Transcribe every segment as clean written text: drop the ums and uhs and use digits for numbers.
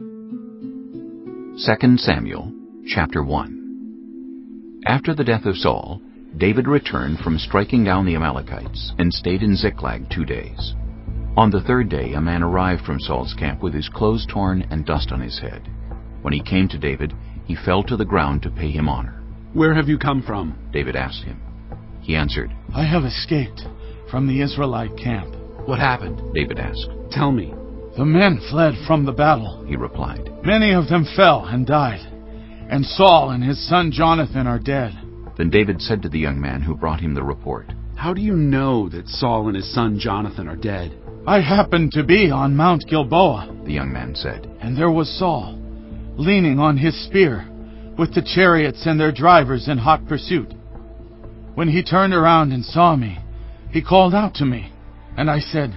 2 Samuel chapter 1. After the death of Saul, David returned from striking down the Amalekites and stayed in Ziklag 2 days. On the third day a man arrived from Saul's camp with his clothes torn and dust on his head. When he came to David, he fell to the ground to pay him honor. "Where have you come from?" David asked him. He answered, "I have escaped from the Israelite camp." "What happened?" David asked. "Tell me." "The men fled from the battle," he replied. "Many of them fell and died, and Saul and his son Jonathan are dead." Then David said to the young man who brought him the report, "How do you know that Saul and his son Jonathan are dead?" "I happened to be on Mount Gilboa," the young man said. "and there was Saul, leaning on his spear, with the chariots and their drivers in hot pursuit. When he turned around and saw me, he called out to me, and I said,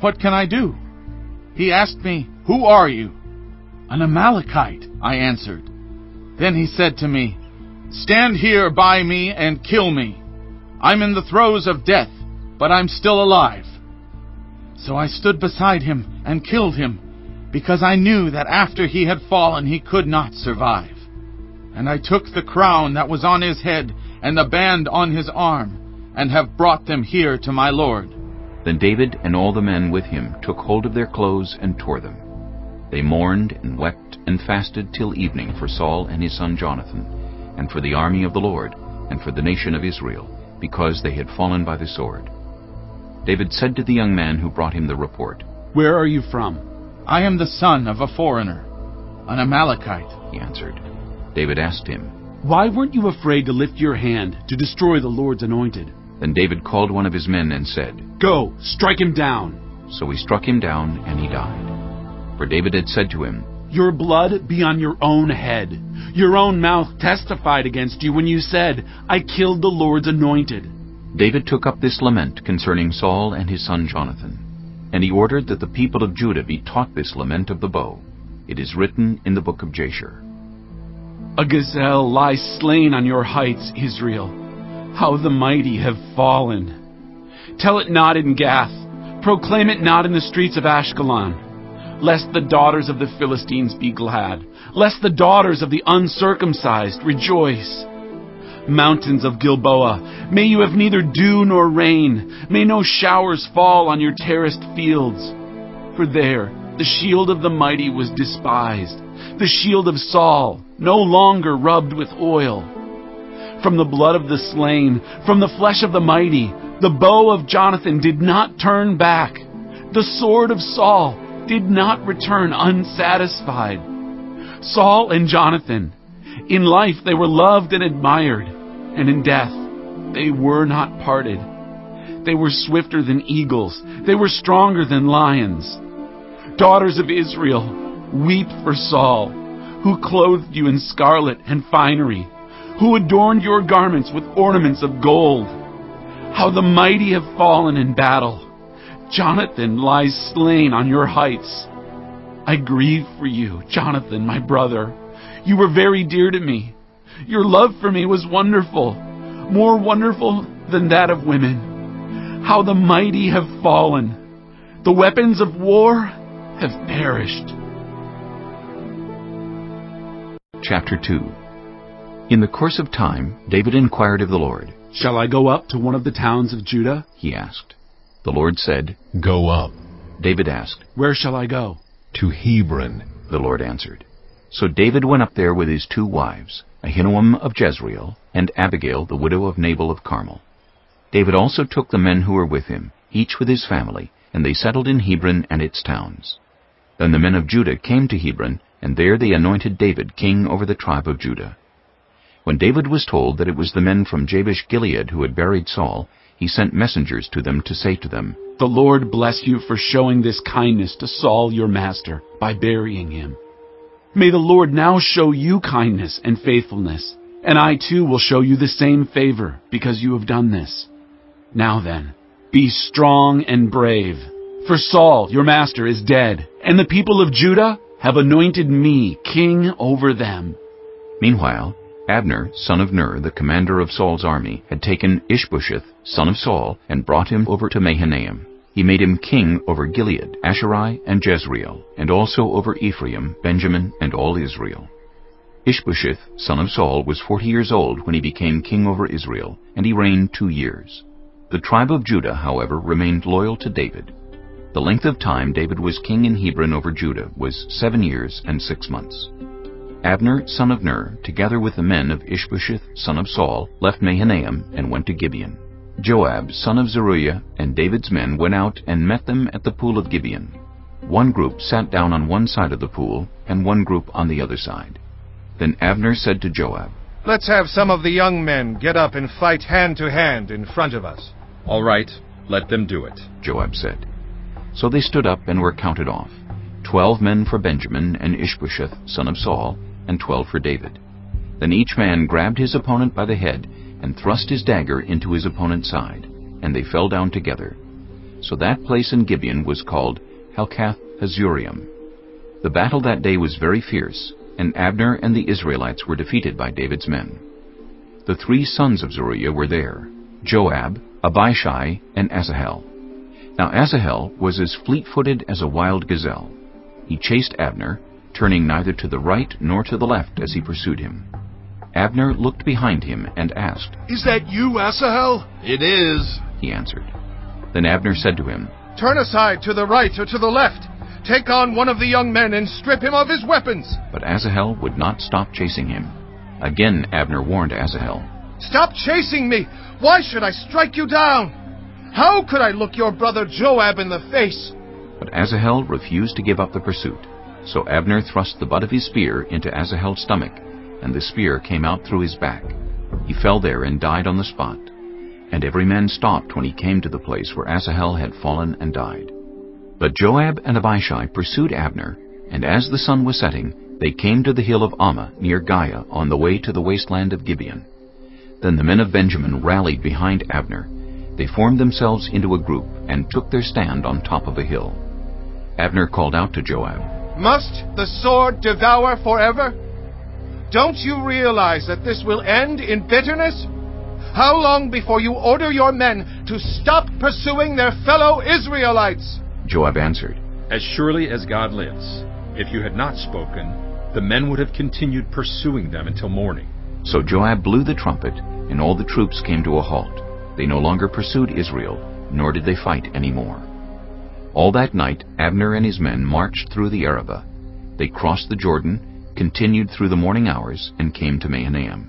'What can I do?' He asked me, 'Who are you?' 'An Amalekite,' I answered. Then he said to me, 'Stand here by me and kill me. I'm in the throes of death, but I'm still alive.' So I stood beside him and killed him, because I knew that after he had fallen he could not survive. And I took the crown that was on his head and the band on his arm, and have brought them here to my lord." Then David and all the men with him took hold of their clothes and tore them. They mourned and wept and fasted till evening for Saul and his son Jonathan, and for the army of the Lord, and for the nation of Israel, because they had fallen by the sword. David said to the young man who brought him the report, "Where are you from?" "I am the son of a foreigner, an Amalekite," he answered. David asked him, "Why weren't you afraid to lift your hand to destroy the Lord's anointed?" Then David called one of his men and said, "Go, strike him down." So he struck him down, and he died. For David had said to him, "Your blood be on your own head. Your own mouth testified against you when you said, 'I killed the Lord's anointed.'" David took up this lament concerning Saul and his son Jonathan, and he ordered that the people of Judah be taught this lament of the bow. It is written in the book of Jasher. "A gazelle lies slain on your heights, Israel. How the mighty have fallen. Tell it not in Gath. Proclaim it not in the streets of Ashkelon. Lest the daughters of the Philistines be glad. Lest the daughters of the uncircumcised rejoice. Mountains of Gilboa, may you have neither dew nor rain. May no showers fall on your terraced fields. For there the shield of the mighty was despised, the shield of Saul, no longer rubbed with oil. From the blood of the slain, from the flesh of the mighty, the bow of Jonathan did not turn back. The sword of Saul did not return unsatisfied. Saul and Jonathan, in life they were loved and admired, and in death they were not parted. They were swifter than eagles. They were stronger than lions. Daughters of Israel, weep for Saul, who clothed you in scarlet and finery, who adorned your garments with ornaments of gold. How the mighty have fallen in battle. Jonathan lies slain on your heights. I grieve for you, Jonathan, my brother. You were very dear to me. Your love for me was wonderful, more wonderful than that of women. How the mighty have fallen. The weapons of war have perished." Chapter 2. In the course of time, David inquired of the Lord. "Shall I go up to one of the towns of Judah?" he asked. The Lord said, "Go up." David asked, "Where shall I go?" "To Hebron." The Lord answered. So David went up there with his 2 wives, Ahinoam of Jezreel, and Abigail, the widow of Nabal of Carmel. David also took the men who were with him, each with his family, and they settled in Hebron and its towns. Then the men of Judah came to Hebron, and there they anointed David king over the tribe of Judah. When David was told that it was the men from Jabesh-Gilead who had buried Saul, he sent messengers to them to say to them, "The Lord bless you for showing this kindness to Saul your master by burying him. May the Lord now show you kindness and faithfulness, and I too will show you the same favor because you have done this. Now then, be strong and brave, for Saul your master is dead, and the people of Judah have anointed me king over them." Meanwhile, Abner, son of Ner, the commander of Saul's army, had taken Ish-bosheth, son of Saul, and brought him over to Mahanaim. He made him king over Gilead, Asherai, and Jezreel, and also over Ephraim, Benjamin, and all Israel. Ish-bosheth, son of Saul, was 40 years old when he became king over Israel, and he reigned 2 years. The tribe of Judah, however, remained loyal to David. The length of time David was king in Hebron over Judah was 7 years and 6 months. Abner, son of Ner, together with the men of Ish-bosheth, son of Saul, left Mahanaim and went to Gibeon. Joab, son of Zeruiah, and David's men went out and met them at the pool of Gibeon. One group sat down on one side of the pool, and one group on the other side. Then Abner said to Joab, "Let's have some of the young men get up and fight hand to hand in front of us." "All right, let them do it," Joab said. So they stood up and were counted off, 12 men for Benjamin and Ish-bosheth, son of Saul, and 12 for David. Then each man grabbed his opponent by the head and thrust his dagger into his opponent's side, and they fell down together. So that place in Gibeon was called Helkath Hazurium. The battle that day was very fierce, and Abner and the Israelites were defeated by David's men. The 3 sons of Zeruiah were there, Joab, Abishai, and Asahel. Now Asahel was as fleet-footed as a wild gazelle. He chased Abner, turning neither to the right nor to the left as he pursued him. Abner looked behind him and asked, "Is that you, Asahel?" It is, he answered. Then Abner said to him, "Turn aside to the right or to the left. Take on one of the young men and strip him of his weapons." But Asahel would not stop chasing him. Again Abner warned Asahel, "Stop chasing me! Why should I strike you down? How could I look your brother Joab in the face?" But Asahel refused to give up the pursuit. So Abner thrust the butt of his spear into Asahel's stomach, and the spear came out through his back. He fell there and died on the spot. And every man stopped when he came to the place where Asahel had fallen and died. But Joab and Abishai pursued Abner, and as the sun was setting, they came to the hill of Ammah near Giah on the way to the wasteland of Gibeon. Then the men of Benjamin rallied behind Abner. They formed themselves into a group and took their stand on top of a hill. Abner called out to Joab, "Must the sword devour forever? Don't you realize that this will end in bitterness? How long before you order your men to stop pursuing their fellow Israelites?" Joab answered, "As surely as God lives, if you had not spoken, the men would have continued pursuing them until morning." So Joab blew the trumpet, and all the troops came to a halt. They no longer pursued Israel, nor did they fight any more. All that night Abner and his men marched through the Arabah. They crossed the Jordan, continued through the morning hours, and came to Mahanaim.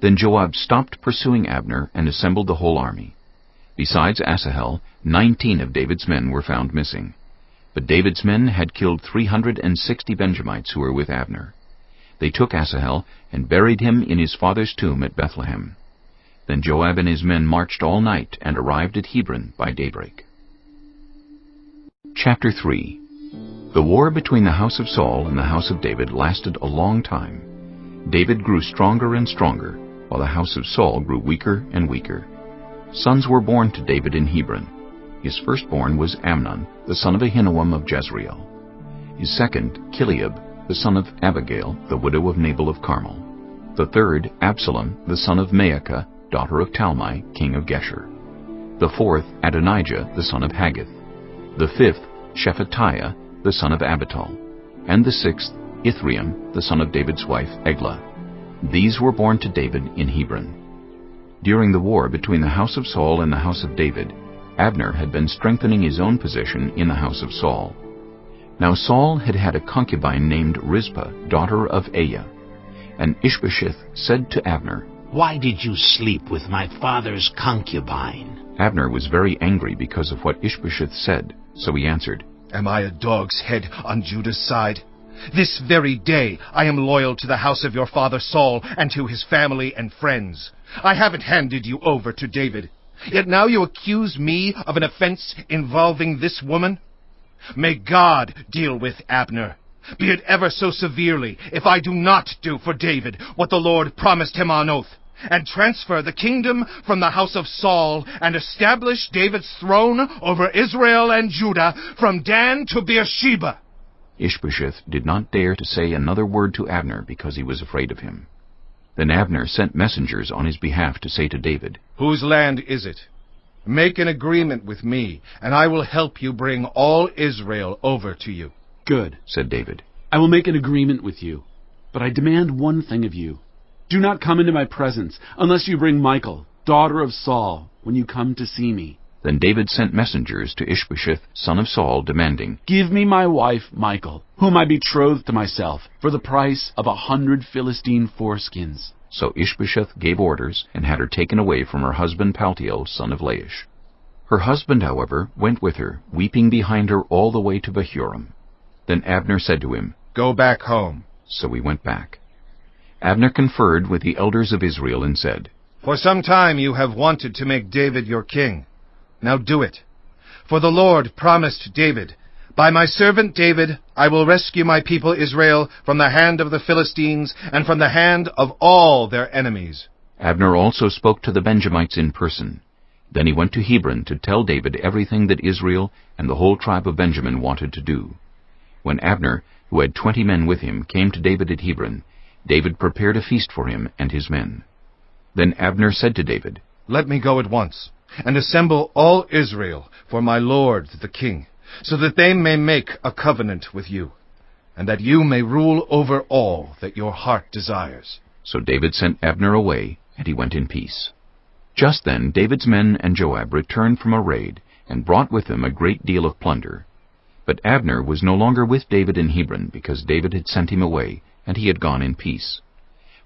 Then Joab stopped pursuing Abner and assembled the whole army. Besides Asahel, 19 of David's men were found missing. But David's men had killed 360 Benjamites who were with Abner. They took Asahel and buried him in his father's tomb at Bethlehem. Then Joab and his men marched all night and arrived at Hebron by daybreak. Chapter 3. The war between the house of Saul and the house of David lasted a long time. David grew stronger and stronger, while the house of Saul grew weaker and weaker. Sons were born to David in Hebron. His firstborn was Amnon, the son of Ahinoam of Jezreel. His second, Chileab, the son of Abigail, the widow of Nabal of Carmel. The third, Absalom, the son of Maacah, daughter of Talmai, king of Geshur. The fourth, Adonijah, the son of Haggith. The fifth, Shephatiah, the son of Abital. And the sixth, Ithream, the son of David's wife, Eglah. These were born to David in Hebron. During the war between the house of Saul and the house of David, Abner had been strengthening his own position in the house of Saul. Now Saul had had a concubine named Rizpah, daughter of Aiah. And Ish-bosheth said to Abner, "Why did you sleep with my father's concubine?" Abner was very angry because of what Ish-bosheth said, so he answered, "Am I a dog's head on Judah's side? This very day I am loyal to the house of your father Saul and to his family and friends. I haven't handed you over to David. Yet now you accuse me of an offense involving this woman? May God deal with Abner, be it ever so severely, if I do not do for David what the Lord promised him on oath, and transfer the kingdom from the house of Saul, and establish David's throne over Israel and Judah from Dan to Beersheba." Ish-bosheth did not dare to say another word to Abner because he was afraid of him. Then Abner sent messengers on his behalf to say to David, "Whose land is it? Make an agreement with me, and I will help you bring all Israel over to you." "Good," said David. "I will make an agreement with you, but I demand one thing of you. Do not come into my presence unless you bring Michal, daughter of Saul, when you come to see me." Then David sent messengers to Ish-bosheth, son of Saul, demanding, "Give me my wife Michal, whom I betrothed to myself, for the price of 100 Philistine foreskins." So Ish-bosheth gave orders and had her taken away from her husband Paltiel, son of Laish. Her husband, however, went with her, weeping behind her all the way to Bahurim. Then Abner said to him, "Go back home." So he went back. Abner conferred with the elders of Israel and said, "For some time you have wanted to make David your king. Now do it. For the Lord promised David, 'By my servant David I will rescue my people Israel from the hand of the Philistines and from the hand of all their enemies.'" Abner also spoke to the Benjamites in person. Then he went to Hebron to tell David everything that Israel and the whole tribe of Benjamin wanted to do. When Abner, who had 20 men with him, came to David at Hebron, David prepared a feast for him and his men. Then Abner said to David, "Let me go at once, and assemble all Israel for my lord the king, so that they may make a covenant with you, and that you may rule over all that your heart desires." So David sent Abner away, and he went in peace. Just then David's men and Joab returned from a raid, and brought with them a great deal of plunder. But Abner was no longer with David in Hebron, because David had sent him away, and he had gone in peace.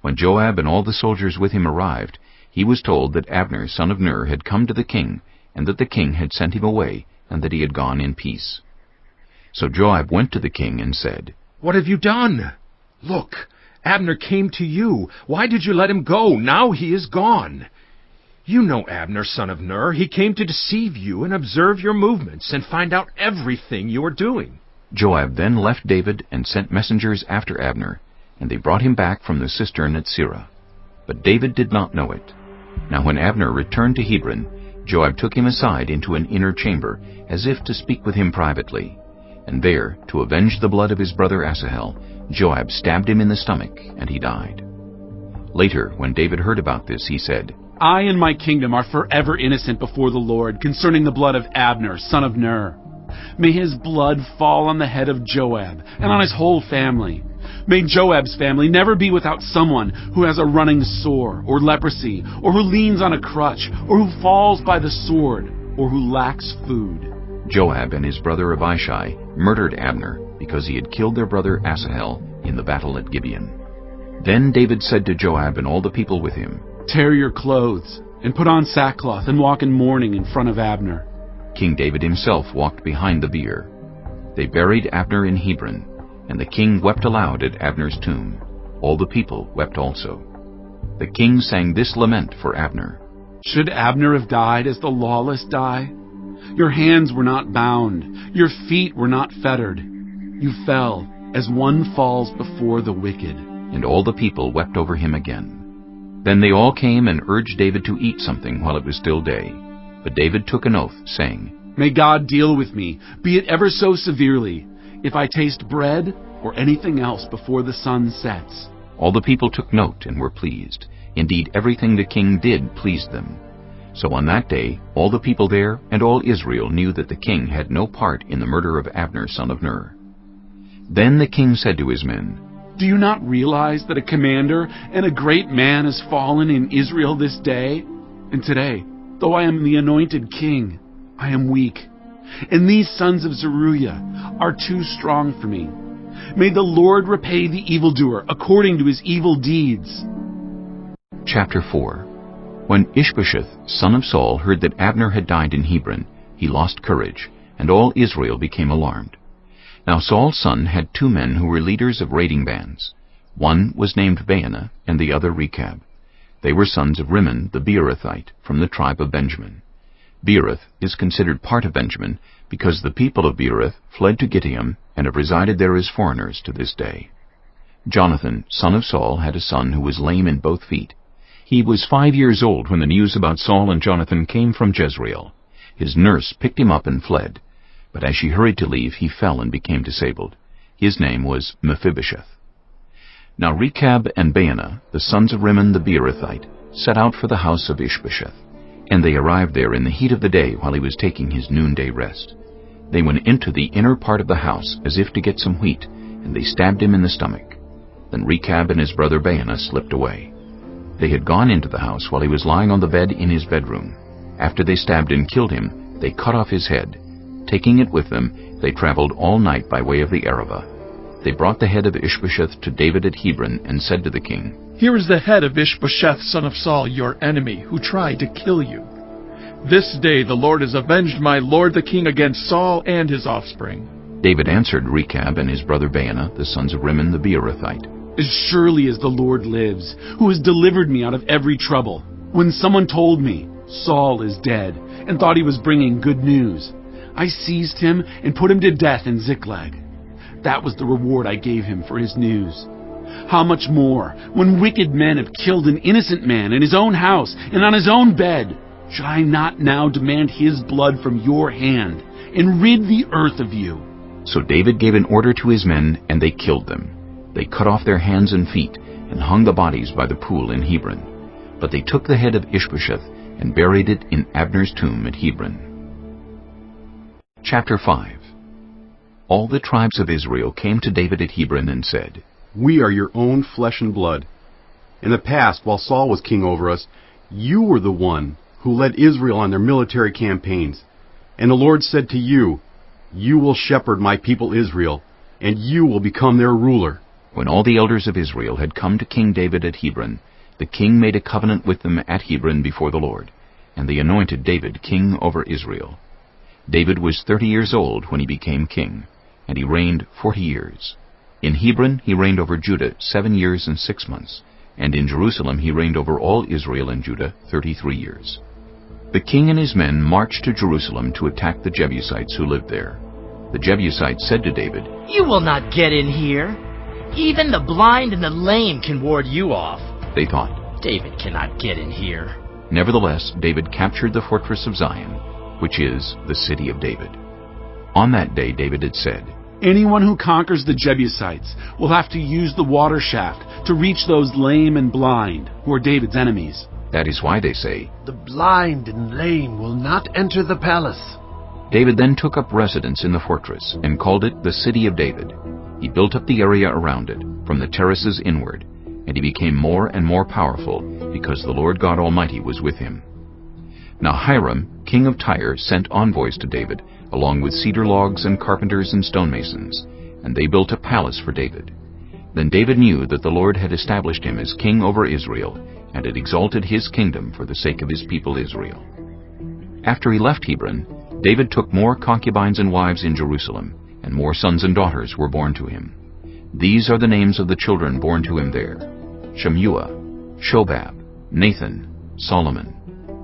When Joab and all the soldiers with him arrived, he was told that Abner, son of Ner, had come to the king, and that the king had sent him away, and that he had gone in peace. So Joab went to the king and said, "What have you done? Look, Abner came to you. Why did you let him go? Now he is gone. You know Abner, son of Ner. He came to deceive you and observe your movements and find out everything you are doing." Joab then left David and sent messengers after Abner, and they brought him back from the cistern at Sirah. But David did not know it. Now when Abner returned to Hebron, Joab took him aside into an inner chamber, as if to speak with him privately. And there, to avenge the blood of his brother Asahel, Joab stabbed him in the stomach, and he died. Later, when David heard about this, he said, "I and my kingdom are forever innocent before the Lord concerning the blood of Abner, son of Ner. May his blood fall on the head of Joab and on his whole family. May Joab's family never be without someone who has a running sore or leprosy, or who leans on a crutch, or who falls by the sword, or who lacks food." Joab and his brother Abishai murdered Abner, because he had killed their brother Asahel in the battle at Gibeon. Then David said to Joab and all the people with him, "Tear your clothes, and put on sackcloth, and walk in mourning in front of Abner." King David himself walked behind the bier. They buried Abner in Hebron, and the king wept aloud at Abner's tomb. All the people wept also. The king sang this lament for Abner: "Should Abner have died as the lawless die? Your hands were not bound, your feet were not fettered. You fell as one falls before the wicked." And all the people wept over him again. Then they all came and urged David to eat something while it was still day. But David took an oath, saying, "May God deal with me, be it ever so severely, if I taste bread or anything else before the sun sets." All the people took note and were pleased. Indeed, everything the king did pleased them. So on that day, all the people there and all Israel knew that the king had no part in the murder of Abner, son of Ner. Then the king said to his men, "Do you not realize that a commander and a great man has fallen in Israel this day? And today, though I am the anointed king, I am weak, and these sons of Zeruiah are too strong for me. May the Lord repay the evildoer according to his evil deeds." Chapter 4. When Ish-bosheth, son of Saul, heard that Abner had died in Hebron, he lost courage, and all Israel became alarmed. Now Saul's son had 2 men who were leaders of raiding bands. One was named Baanah, and the other Rechab. They were sons of Rimmon the Beerothite, from the tribe of Benjamin. Beeroth is considered part of Benjamin, because the people of Beeroth fled to Gittim and have resided there as foreigners to this day. Jonathan, son of Saul, had a son who was lame in both feet. He was 5 years old when the news about Saul and Jonathan came from Jezreel. His nurse picked him up and fled, but as she hurried to leave, he fell and became disabled. His name was Mephibosheth. Now Rechab and Baanah, the sons of Rimmon the Beerothite, set out for the house of Ish-bosheth. And they arrived there in the heat of the day while he was taking his noonday rest. They went into the inner part of the house as if to get some wheat, and they stabbed him in the stomach. Then Rechab and his brother Baanah slipped away. They had gone into the house while he was lying on the bed in his bedroom. After they stabbed and killed him, they cut off his head. Taking it with them, they traveled all night by way of the Arabah. They brought the head of Ish-bosheth to David at Hebron and said to the king, "Here is the head of Ish-bosheth, son of Saul, your enemy, who tried to kill you. This day the Lord has avenged my lord the king against Saul and his offspring." David answered Rechab and his brother Baanah, the sons of Rimmon the Beerothite, As surely as the Lord lives, who has delivered me out of every trouble, when someone told me, Saul is dead, and thought he was bringing good news, I seized him and put him to death in Ziklag. That was the reward I gave him for his news. How much more, when wicked men have killed an innocent man in his own house and on his own bed, should I not now demand his blood from your hand and rid the earth of you? So David gave an order to his men, and they killed them. They cut off their hands and feet, and hung the bodies by the pool in Hebron. But they took the head of Ish-bosheth and buried it in Abner's tomb at Hebron. Chapter 5. All the tribes of Israel came to David at Hebron and said, "We are your own flesh and blood. In the past, while Saul was king over us, you were the one who led Israel on their military campaigns. And the Lord said to you, 'You will shepherd my people Israel, and you will become their ruler.'" When all the elders of Israel had come to King David at Hebron, the king made a covenant with them at Hebron before the Lord, and they anointed David king over Israel. David was 30 years old when he became king, and he reigned 40 years. In Hebron he reigned over Judah 7 years and 6 months, and in Jerusalem he reigned over all Israel and Judah 33 years. The king and his men marched to Jerusalem to attack the Jebusites who lived there. The Jebusites said to David, "You will not get in here. Even the blind and the lame can ward you off." They thought. "David cannot get in here." Nevertheless, David captured the fortress of Zion, which is the city of David. On that day David had said, Anyone who conquers the Jebusites will have to use the water shaft to reach those lame and blind, who are David's enemies. That is why they say, "The blind and lame will not enter the palace." David then took up residence in the fortress and called it the City of David. He built up the area around it, from the terraces inward, and he became more and more powerful because the Lord God Almighty was with him. Now Hiram, king of Tyre, sent envoys to David, along with cedar logs and carpenters and stonemasons, and they built a palace for David. Then David knew that the Lord had established him as king over Israel, and had exalted his kingdom for the sake of his people Israel. After he left Hebron, David took more concubines and wives in Jerusalem, and more sons and daughters were born to him. These are the names of the children born to him there: Shemuah, Shobab, Nathan, Solomon,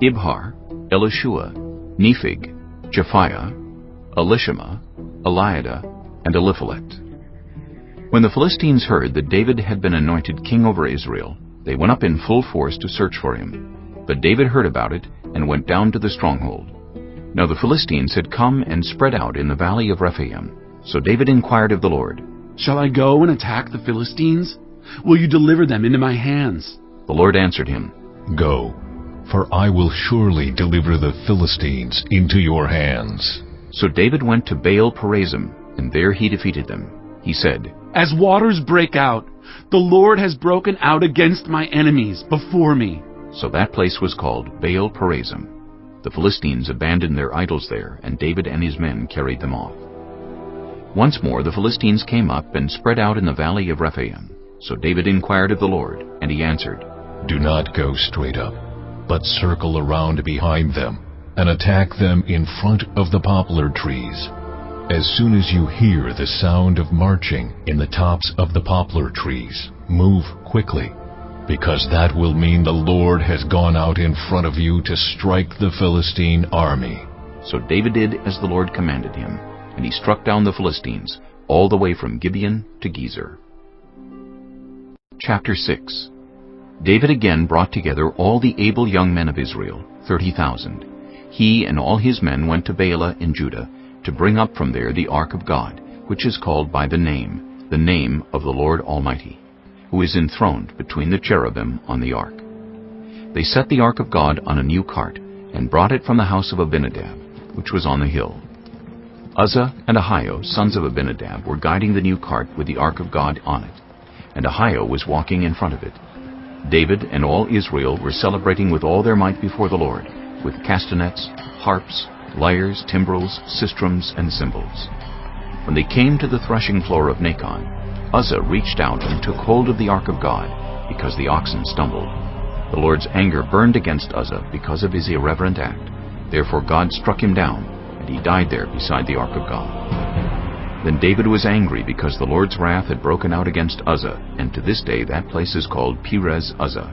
Ibhar, Elishua, Nephig, Japhiah, Elishama, Eliada, and Eliphalet. When the Philistines heard that David had been anointed king over Israel, they went up in full force to search for him. But David heard about it and went down to the stronghold. Now the Philistines had come and spread out in the valley of Rephaim. So David inquired of the Lord, Shall I go and attack the Philistines? Will you deliver them into my hands? The Lord answered him, "Go, for I will surely deliver the Philistines into your hands." So David went to Baal-perazim, and there he defeated them. He said, As waters break out, the Lord has broken out against my enemies before me. So that place was called Baal-perazim. The Philistines abandoned their idols there, and David and his men carried them off. Once more the Philistines came up and spread out in the valley of Rephaim. So David inquired of the Lord, and he answered, "Do not go straight up, but circle around behind them, and attack them in front of the poplar trees. As soon as you hear the sound of marching in the tops of the poplar trees, move quickly, because that will mean the Lord has gone out in front of you to strike the Philistine army." So David did as the Lord commanded him, and he struck down the Philistines all the way from Gibeon to Gezer. Chapter 6. David again brought together all the able young men of Israel, 30,000. He and all his men went to Baalah in Judah, to bring up from there the ark of God, which is called by the name of the Lord Almighty, who is enthroned between the cherubim on the ark. They set the ark of God on a new cart, and brought it from the house of Abinadab, which was on the hill. Uzzah and Ahio, sons of Abinadab, were guiding the new cart with the ark of God on it, and Ahio was walking in front of it. David and all Israel were celebrating with all their might before the Lord, with castanets, harps, lyres, timbrels, sistrums, and cymbals. When they came to the threshing floor of Nacon, Uzzah reached out and took hold of the ark of God, because the oxen stumbled. The Lord's anger burned against Uzzah because of his irreverent act. Therefore God struck him down, and he died there beside the ark of God. Then David was angry because the Lord's wrath had broken out against Uzzah, and to this day that place is called Perez Uzzah.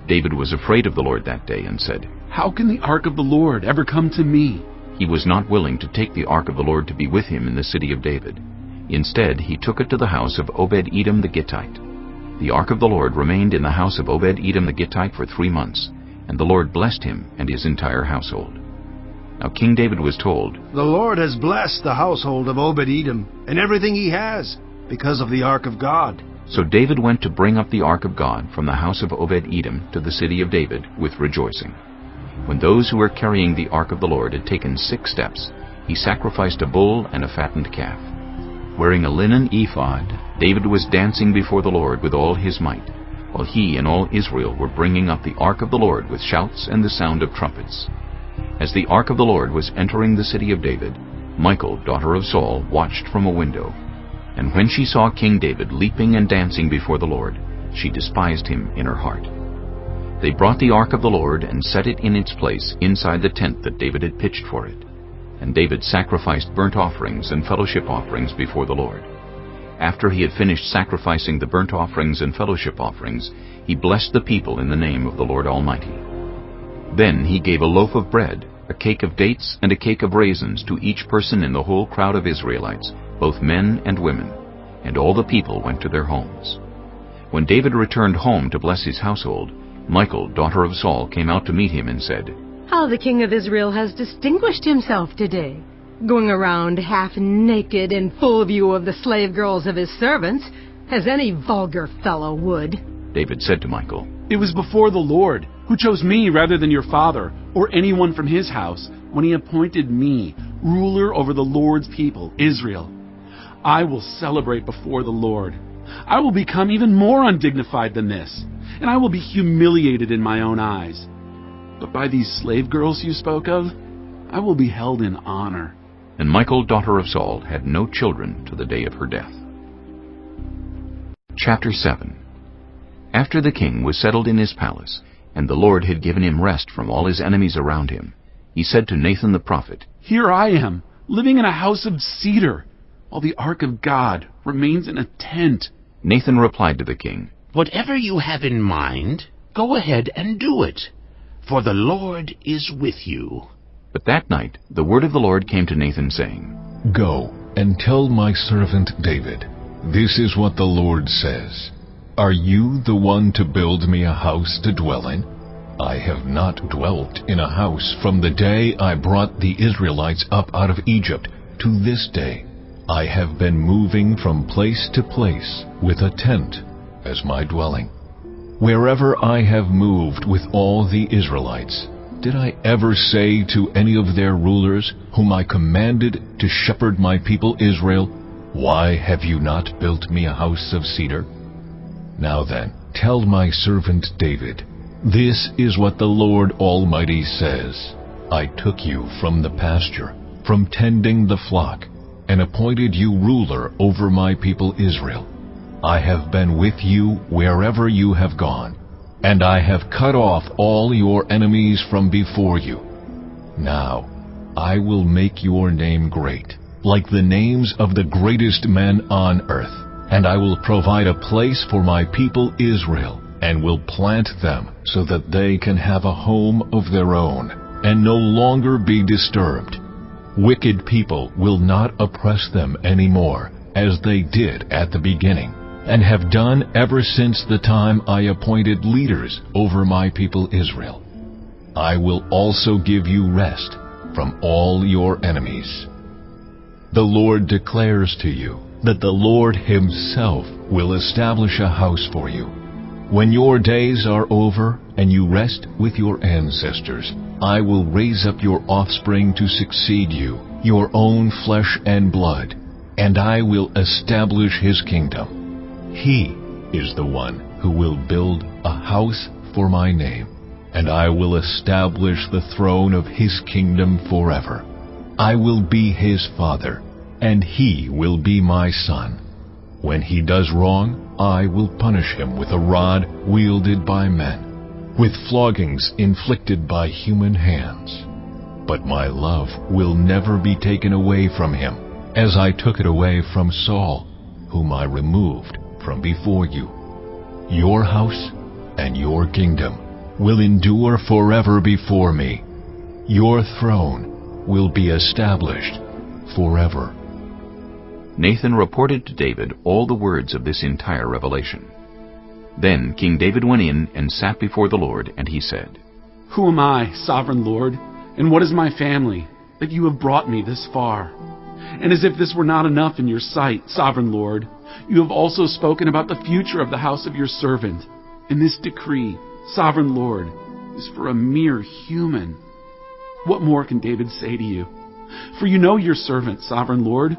David was afraid of the Lord that day and said, "How can the ark of the Lord ever come to me?" He was not willing to take the ark of the Lord to be with him in the city of David. Instead, he took it to the house of Obed-Edom the Gittite. The ark of the Lord remained in the house of Obed-Edom the Gittite for 3 months, and the Lord blessed him and his entire household. Now King David was told, "The Lord has blessed the household of Obed-Edom and everything he has, because of the ark of God." So David went to bring up the ark of God from the house of Obed-Edom to the city of David with rejoicing. When those who were carrying the ark of the Lord had taken 6 steps, he sacrificed a bull and a fattened calf. Wearing a linen ephod, David was dancing before the Lord with all his might, while he and all Israel were bringing up the ark of the Lord with shouts and the sound of trumpets. As the ark of the Lord was entering the city of David, Michal, daughter of Saul, watched from a window. And when she saw King David leaping and dancing before the Lord, she despised him in her heart. They brought the ark of the Lord and set it in its place inside the tent that David had pitched for it. And David sacrificed burnt offerings and fellowship offerings before the Lord. After he had finished sacrificing the burnt offerings and fellowship offerings, he blessed the people in the name of the Lord Almighty. Then he gave a loaf of bread, a cake of dates, and a cake of raisins to each person in the whole crowd of Israelites, both men and women, and all the people went to their homes. When David returned home to bless his household, Michal, daughter of Saul, came out to meet him and said, "How the king of Israel has distinguished himself today, going around half naked in full view of the slave girls of his servants, as any vulgar fellow would." David said to Michal, "It was before the Lord, who chose me rather than your father, or anyone from his house, when he appointed me ruler over the Lord's people, Israel. I will celebrate before the Lord. I will become even more undignified than this, and I will be humiliated in my own eyes. But by these slave girls you spoke of, I will be held in honor." And Michal, daughter of Saul, had no children to the day of her death. Chapter 7. After the king was settled in his palace, and the Lord had given him rest from all his enemies around him, he said to Nathan the prophet, "Here I am, living in a house of cedar, while the ark of God remains in a tent." Nathan replied to the king, "Whatever you have in mind, go ahead and do it, for the Lord is with you." But that night the word of the Lord came to Nathan, saying, "Go and tell my servant David, this is what the Lord says. Are you the one to build me a house to dwell in? I have not dwelt in a house from the day I brought the Israelites up out of Egypt to this day. I have been moving from place to place with a tent as my dwelling. Wherever I have moved with all the Israelites, did I ever say to any of their rulers, whom I commanded to shepherd my people Israel, 'Why have you not built me a house of cedar?' Now then, tell my servant David, this is what the Lord Almighty says. I took you from the pasture, from tending the flock, and appointed you ruler over my people Israel. I have been with you wherever you have gone, and I have cut off all your enemies from before you. Now I will make your name great, like the names of the greatest men on earth, and I will provide a place for my people Israel, and will plant them so that they can have a home of their own, and no longer be disturbed. Wicked people will not oppress them anymore, as they did at the beginning, and have done ever since the time I appointed leaders over my people Israel. I will also give you rest from all your enemies. The Lord declares to you that the Lord Himself will establish a house for you. When your days are over and you rest with your ancestors, I will raise up your offspring to succeed you, your own flesh and blood, and I will establish his kingdom. He is the one who will build a house for my name, and I will establish the throne of his kingdom forever. I will be his father, and he will be my son. When he does wrong, I will punish him with a rod wielded by men, with floggings inflicted by human hands. But my love will never be taken away from him, as I took it away from Saul, whom I removed from before you. Your house and your kingdom will endure forever before me. Your throne will be established forever. Nathan reported to David all the words of this entire revelation. Then King David went in and sat before the Lord, and he said, Who am I, sovereign Lord, and what is my family, that you have brought me this far? And as if this were not enough in your sight, sovereign Lord, you have also spoken about the future of the house of your servant. And this decree, sovereign Lord, is for a mere human. What more can David say to you? For you know your servant, sovereign Lord.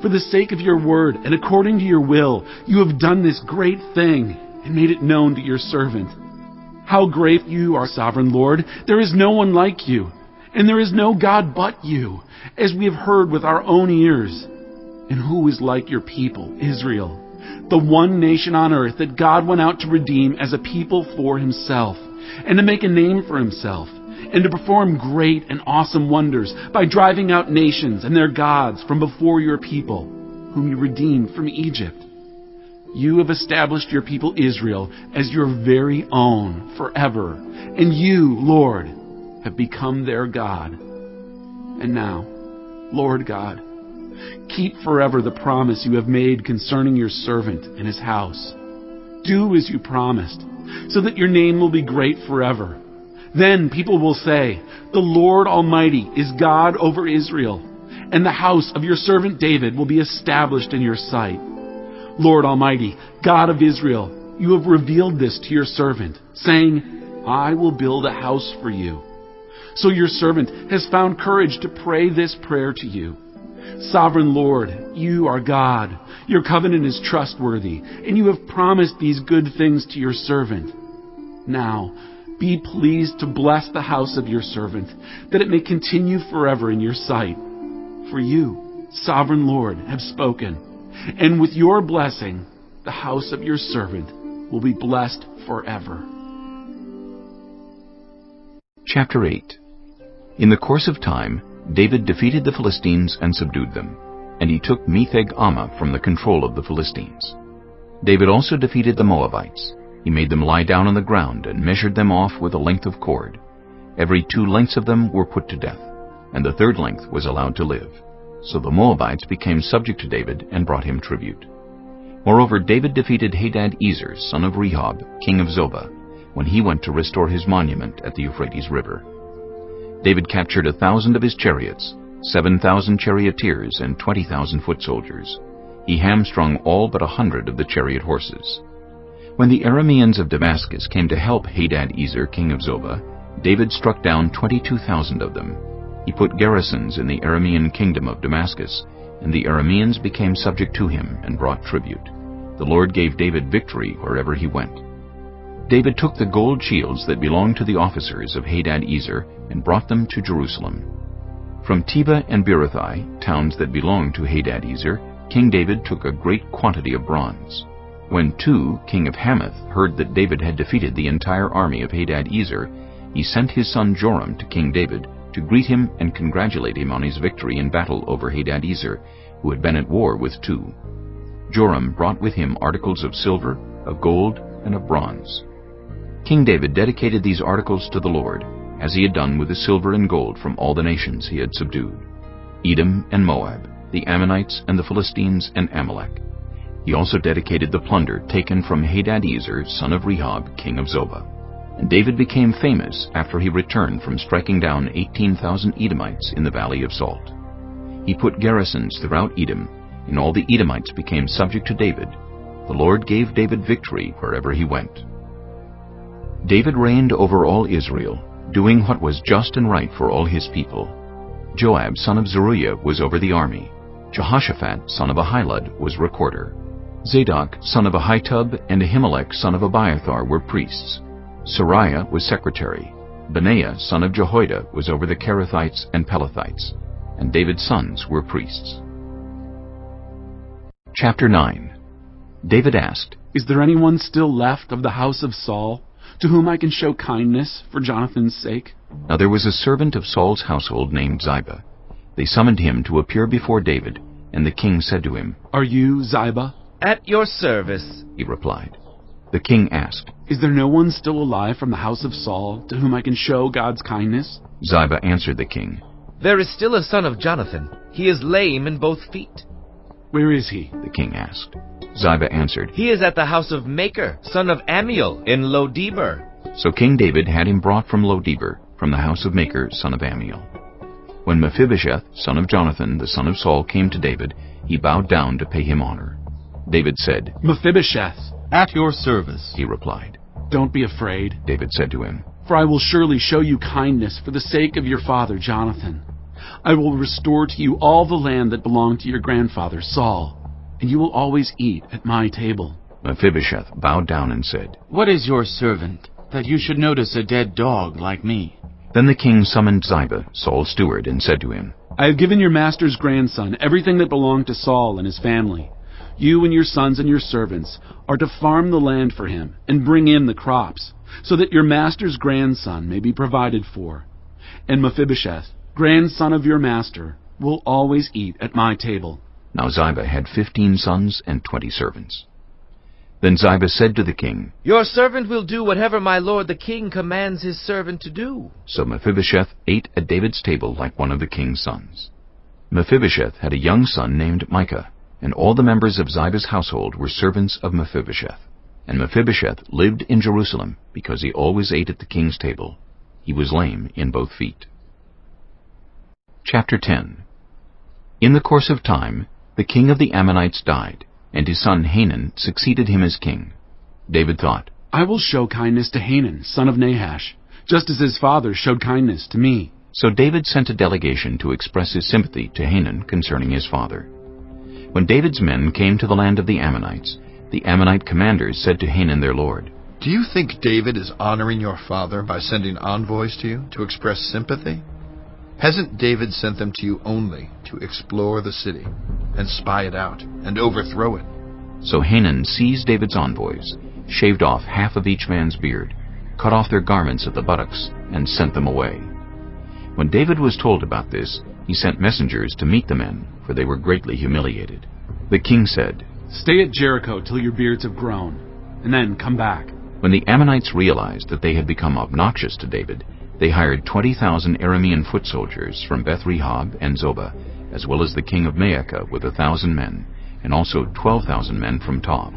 For the sake of your word and according to your will, you have done this great thing and made it known to your servant. How great you are, sovereign Lord! There is no one like you, and there is no God but you, as we have heard with our own ears. And who is like your people, Israel, the one nation on earth that God went out to redeem as a people for himself, and to make a name for himself, and to perform great and awesome wonders by driving out nations and their gods from before your people, whom you redeemed from Egypt? You have established your people Israel as your very own forever, and you, Lord, have become their God. And now, Lord God, keep forever the promise you have made concerning your servant and his house. Do as you promised, so that your name will be great forever. Then people will say, The Lord Almighty is God over Israel, and the house of your servant David will be established in your sight. Lord Almighty, God of Israel, you have revealed this to your servant, saying, I will build a house for you. So your servant has found courage to pray this prayer to you. Sovereign Lord, you are God. Your covenant is trustworthy, and you have promised these good things to your servant. Now, be pleased to bless the house of your servant, that it may continue forever in your sight. For you, sovereign Lord, have spoken, and with your blessing, the house of your servant will be blessed forever. Chapter 8. In the course of time, David defeated the Philistines and subdued them, and he took Metheg-Ammah from the control of the Philistines. David also defeated the Moabites. He made them lie down on the ground and measured them off with a length of cord. Every 2 lengths of them were put to death, and the 3rd length was allowed to live. So the Moabites became subject to David and brought him tribute. Moreover, David defeated Hadad-Ezer, son of Rehob, king of Zobah, when he went to restore his monument at the Euphrates River. David captured 1,000 of his chariots, 7,000 charioteers, and 20,000 foot soldiers. He hamstrung all but 100 of the chariot horses. When the Arameans of Damascus came to help Hadad-Ezer, king of Zobah, David struck down 22,000 of them. He put garrisons in the Aramean kingdom of Damascus, and the Arameans became subject to him and brought tribute. The Lord gave David victory wherever he went. David took the gold shields that belonged to the officers of Hadad-Ezer and brought them to Jerusalem. From Teba and Beerothai, towns that belonged to Hadad-Ezer, King David took a great quantity of bronze. When Tu, king of Hamath, heard that David had defeated the entire army of Hadad-Ezer, he sent his son Joram to King David to greet him and congratulate him on his victory in battle over Hadad-Ezer, who had been at war with Tu. Joram brought with him articles of silver, of gold, and of bronze. King David dedicated these articles to the Lord, as he had done with the silver and gold from all the nations he had subdued: Edom and Moab, the Ammonites and the Philistines and Amalek. He also dedicated the plunder taken from Hadad-Ezer, son of Rehob, king of Zobah. And David became famous after he returned from striking down 18,000 Edomites in the valley of Salt. He put garrisons throughout Edom, and all the Edomites became subject to David. The Lord gave David victory wherever he went. David reigned over all Israel, doing what was just and right for all his people. Joab, son of Zeruiah, was over the army. Jehoshaphat, son of Ahilud, was recorder. Zadok, son of Ahitub, and Ahimelech, son of Abiathar, were priests. Sariah was secretary. Benaiah, son of Jehoiada, was over the Kerethites and Pelethites. And David's sons were priests. Chapter 9. David asked, Is there anyone still left of the house of Saul, to whom I can show kindness for Jonathan's sake? Now there was a servant of Saul's household named Ziba. They summoned him to appear before David, and the king said to him, Are you Ziba? At your service, he replied. The king asked, Is there no one still alive from the house of Saul, to whom I can show God's kindness? Ziba answered the king, There is still a son of Jonathan. He is lame in both feet. Where is he? The king asked. Ziba answered, He is at the house of Machir, son of Ammiel, in Lo-debar. So King David had him brought from Lo-debar, from the house of Machir, son of Ammiel. When Mephibosheth, son of Jonathan, the son of Saul, came to David, he bowed down to pay him honor. David said, Mephibosheth. At your service, he replied. Don't be afraid, David said to him, for I will surely show you kindness for the sake of your father Jonathan. I will restore to you all the land that belonged to your grandfather Saul, and you will always eat at my table. Mephibosheth bowed down and said, What is your servant, that you should notice a dead dog like me? Then the king summoned Ziba, Saul's steward, and said to him, I have given your master's grandson everything that belonged to Saul and his family. You and your sons and your servants are to farm the land for him and bring in the crops, so that your master's grandson may be provided for. And Mephibosheth, grandson of your master, will always eat at my table. Now Ziba had 15 sons and 20 servants. Then Ziba said to the king, Your servant will do whatever my lord the king commands his servant to do. So Mephibosheth ate at David's table like one of the king's sons. Mephibosheth had a young son named Micah, and all the members of Ziba's household were servants of Mephibosheth. And Mephibosheth lived in Jerusalem, because he always ate at the king's table. He was lame in both feet. Chapter 10. In the course of time, the king of the Ammonites died, and his son Hanun succeeded him as king. David thought, I will show kindness to Hanun, son of Nahash, just as his father showed kindness to me. So David sent a delegation to express his sympathy to Hanun concerning his father. When David's men came to the land of the Ammonites, the Ammonite commanders said to Hanun their lord, Do you think David is honoring your father by sending envoys to you to express sympathy? Hasn't David sent them to you only to explore the city and spy it out and overthrow it? So Hanun seized David's envoys, shaved off half of each man's beard, cut off their garments at the buttocks, and sent them away. When David was told about this, he sent messengers to meet the men, for they were greatly humiliated. The king said, Stay at Jericho till your beards have grown, and then come back. When the Ammonites realized that they had become obnoxious to David, they hired 20,000 Aramean foot soldiers from Beth-rehob and Zobah, as well as the king of Maacah with 1,000 men, and also 12,000 men from Tob.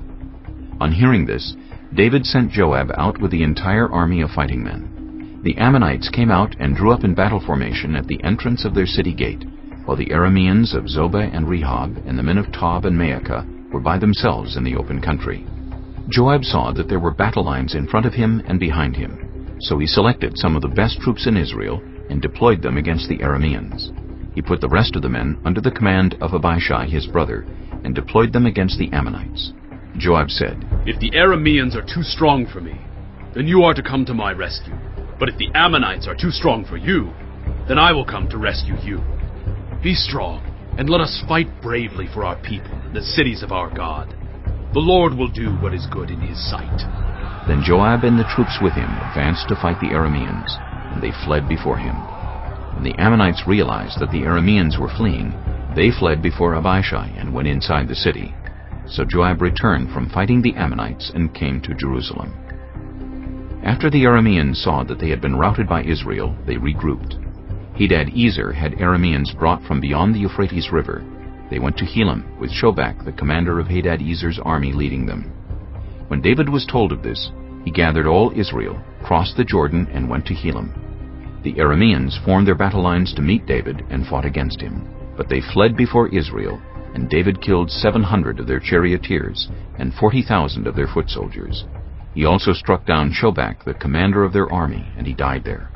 On hearing this, David sent Joab out with the entire army of fighting men. The Ammonites came out and drew up in battle formation at the entrance of their city gate, while the Arameans of Zobah and Rehob and the men of Tob and Maacah were by themselves in the open country. Joab saw that there were battle lines in front of him and behind him, so he selected some of the best troops in Israel and deployed them against the Arameans. He put the rest of the men under the command of Abishai his brother and deployed them against the Ammonites. Joab said, If the Arameans are too strong for me, then you are to come to my rescue. But if the Ammonites are too strong for you, then I will come to rescue you. Be strong, and let us fight bravely for our people and the cities of our God. The Lord will do what is good in his sight. Then Joab and the troops with him advanced to fight the Arameans, and they fled before him. When the Ammonites realized that the Arameans were fleeing, they fled before Abishai and went inside the city. So Joab returned from fighting the Ammonites and came to Jerusalem. After the Arameans saw that they had been routed by Israel, they regrouped. Hadad-ezer had Arameans brought from beyond the Euphrates River. They went to Helam, with Shobak, the commander of Hadad-ezer's army, leading them. When David was told of this, he gathered all Israel, crossed the Jordan, and went to Helam. The Arameans formed their battle lines to meet David and fought against him. But they fled before Israel, and David killed 700 of their charioteers and 40,000 of their foot soldiers. He also struck down Shobak, the commander of their army, and he died there.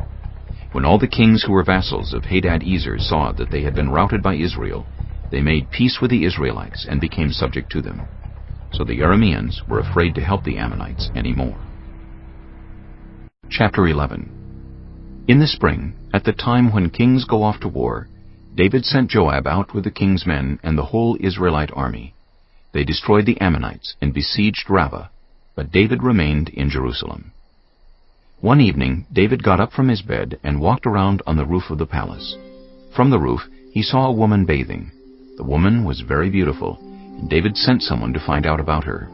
When all the kings who were vassals of Hadad-ezer saw that they had been routed by Israel, they made peace with the Israelites and became subject to them. So the Arameans were afraid to help the Ammonites any more. Chapter 11. In the spring, at the time when kings go off to war, David sent Joab out with the king's men and the whole Israelite army. They destroyed the Ammonites and besieged Rabbah, but David remained in Jerusalem. One evening David got up from his bed and walked around on the roof of the palace. From the roof he saw a woman bathing. The woman was very beautiful, and David sent someone to find out about her.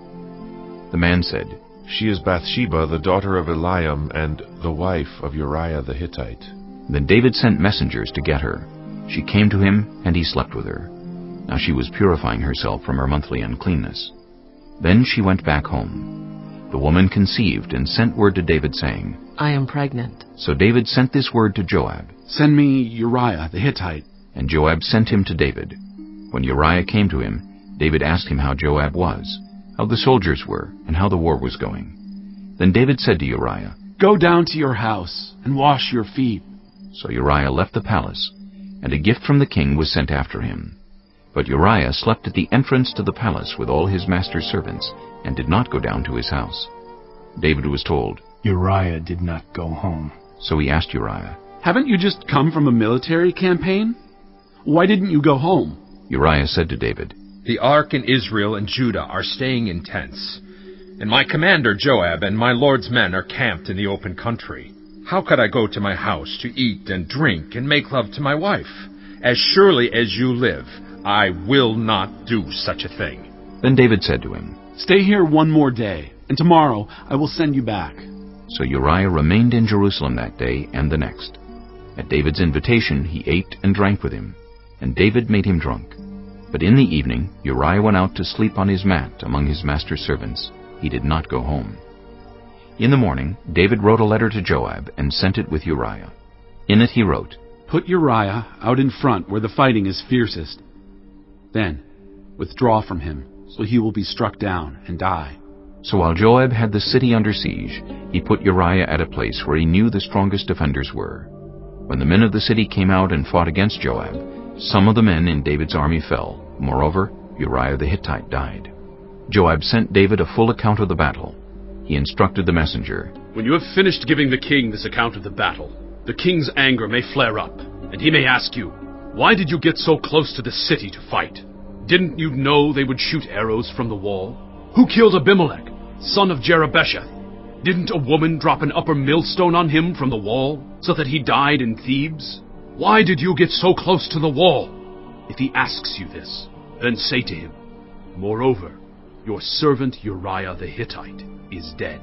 The man said, "She is Bathsheba, the daughter of Eliam, and the wife of Uriah the Hittite." Then David sent messengers to get her. She came to him, and he slept with her. Now she was purifying herself from her monthly uncleanness. Then she went back home. The woman conceived and sent word to David, saying, "I am pregnant." So David sent this word to Joab, "Send me Uriah the Hittite." And Joab sent him to David. When Uriah came to him, David asked him how Joab was, how the soldiers were, and how the war was going. Then David said to Uriah, "Go down to your house and wash your feet." So Uriah left the palace, and a gift from the king was sent after him. But Uriah slept at the entrance to the palace with all his master's servants, and did not go down to his house. David was told, Uriah did not go home. So he asked Uriah, "Haven't you just come from a military campaign? Why didn't you go home?" Uriah said to David, "The ark and Israel and Judah are staying in tents, and my commander Joab and my lord's men are camped in the open country. How could I go to my house to eat and drink and make love to my wife? As surely as you live, I will not do such a thing." Then David said to him, "Stay here one more day, and tomorrow I will send you back." So Uriah remained in Jerusalem that day and the next. At David's invitation he ate and drank with him, and David made him drunk. But in the evening Uriah went out to sleep on his mat among his master's servants. He did not go home. In the morning David wrote a letter to Joab and sent it with Uriah. In it he wrote, "Put Uriah out in front where the fighting is fiercest. Then withdraw from him, so he will be struck down and die." So while Joab had the city under siege, he put Uriah at a place where he knew the strongest defenders were. When the men of the city came out and fought against Joab, some of the men in David's army fell. Moreover, Uriah the Hittite died. Joab sent David a full account of the battle. He instructed the messenger, "When you have finished giving the king this account of the battle, the king's anger may flare up, and he may ask you, 'Why did you get so close to the city to fight? Didn't you know they would shoot arrows from the wall? Who killed Abimelech, son of Jerubbesheth? Didn't a woman drop an upper millstone on him from the wall, so that he died in Thebes? Why did you get so close to the wall?' If he asks you this, then say to him, 'Moreover, your servant Uriah the Hittite is dead.'"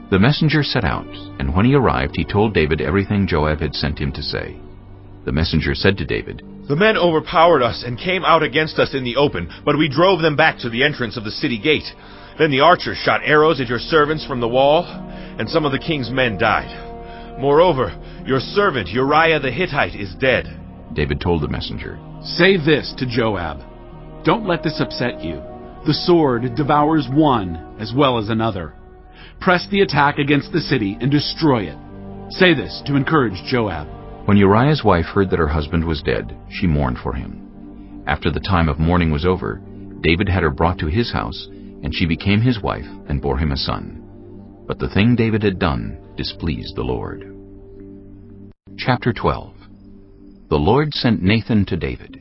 The messenger set out, and when he arrived he told David everything Joab had sent him to say. The messenger said to David, "The men overpowered us and came out against us in the open, but we drove them back to the entrance of the city gate. Then the archers shot arrows at your servants from the wall, and some of the king's men died. Moreover, your servant Uriah the Hittite is dead." David told the messenger, "Say this to Joab. Don't let this upset you. The sword devours one as well as another. Press the attack against the city and destroy it. Say this to encourage Joab." When Uriah's wife heard that her husband was dead, she mourned for him. After the time of mourning was over, David had her brought to his house, and she became his wife and bore him a son. But the thing David had done displeased the Lord. Chapter 12. The Lord sent Nathan to David.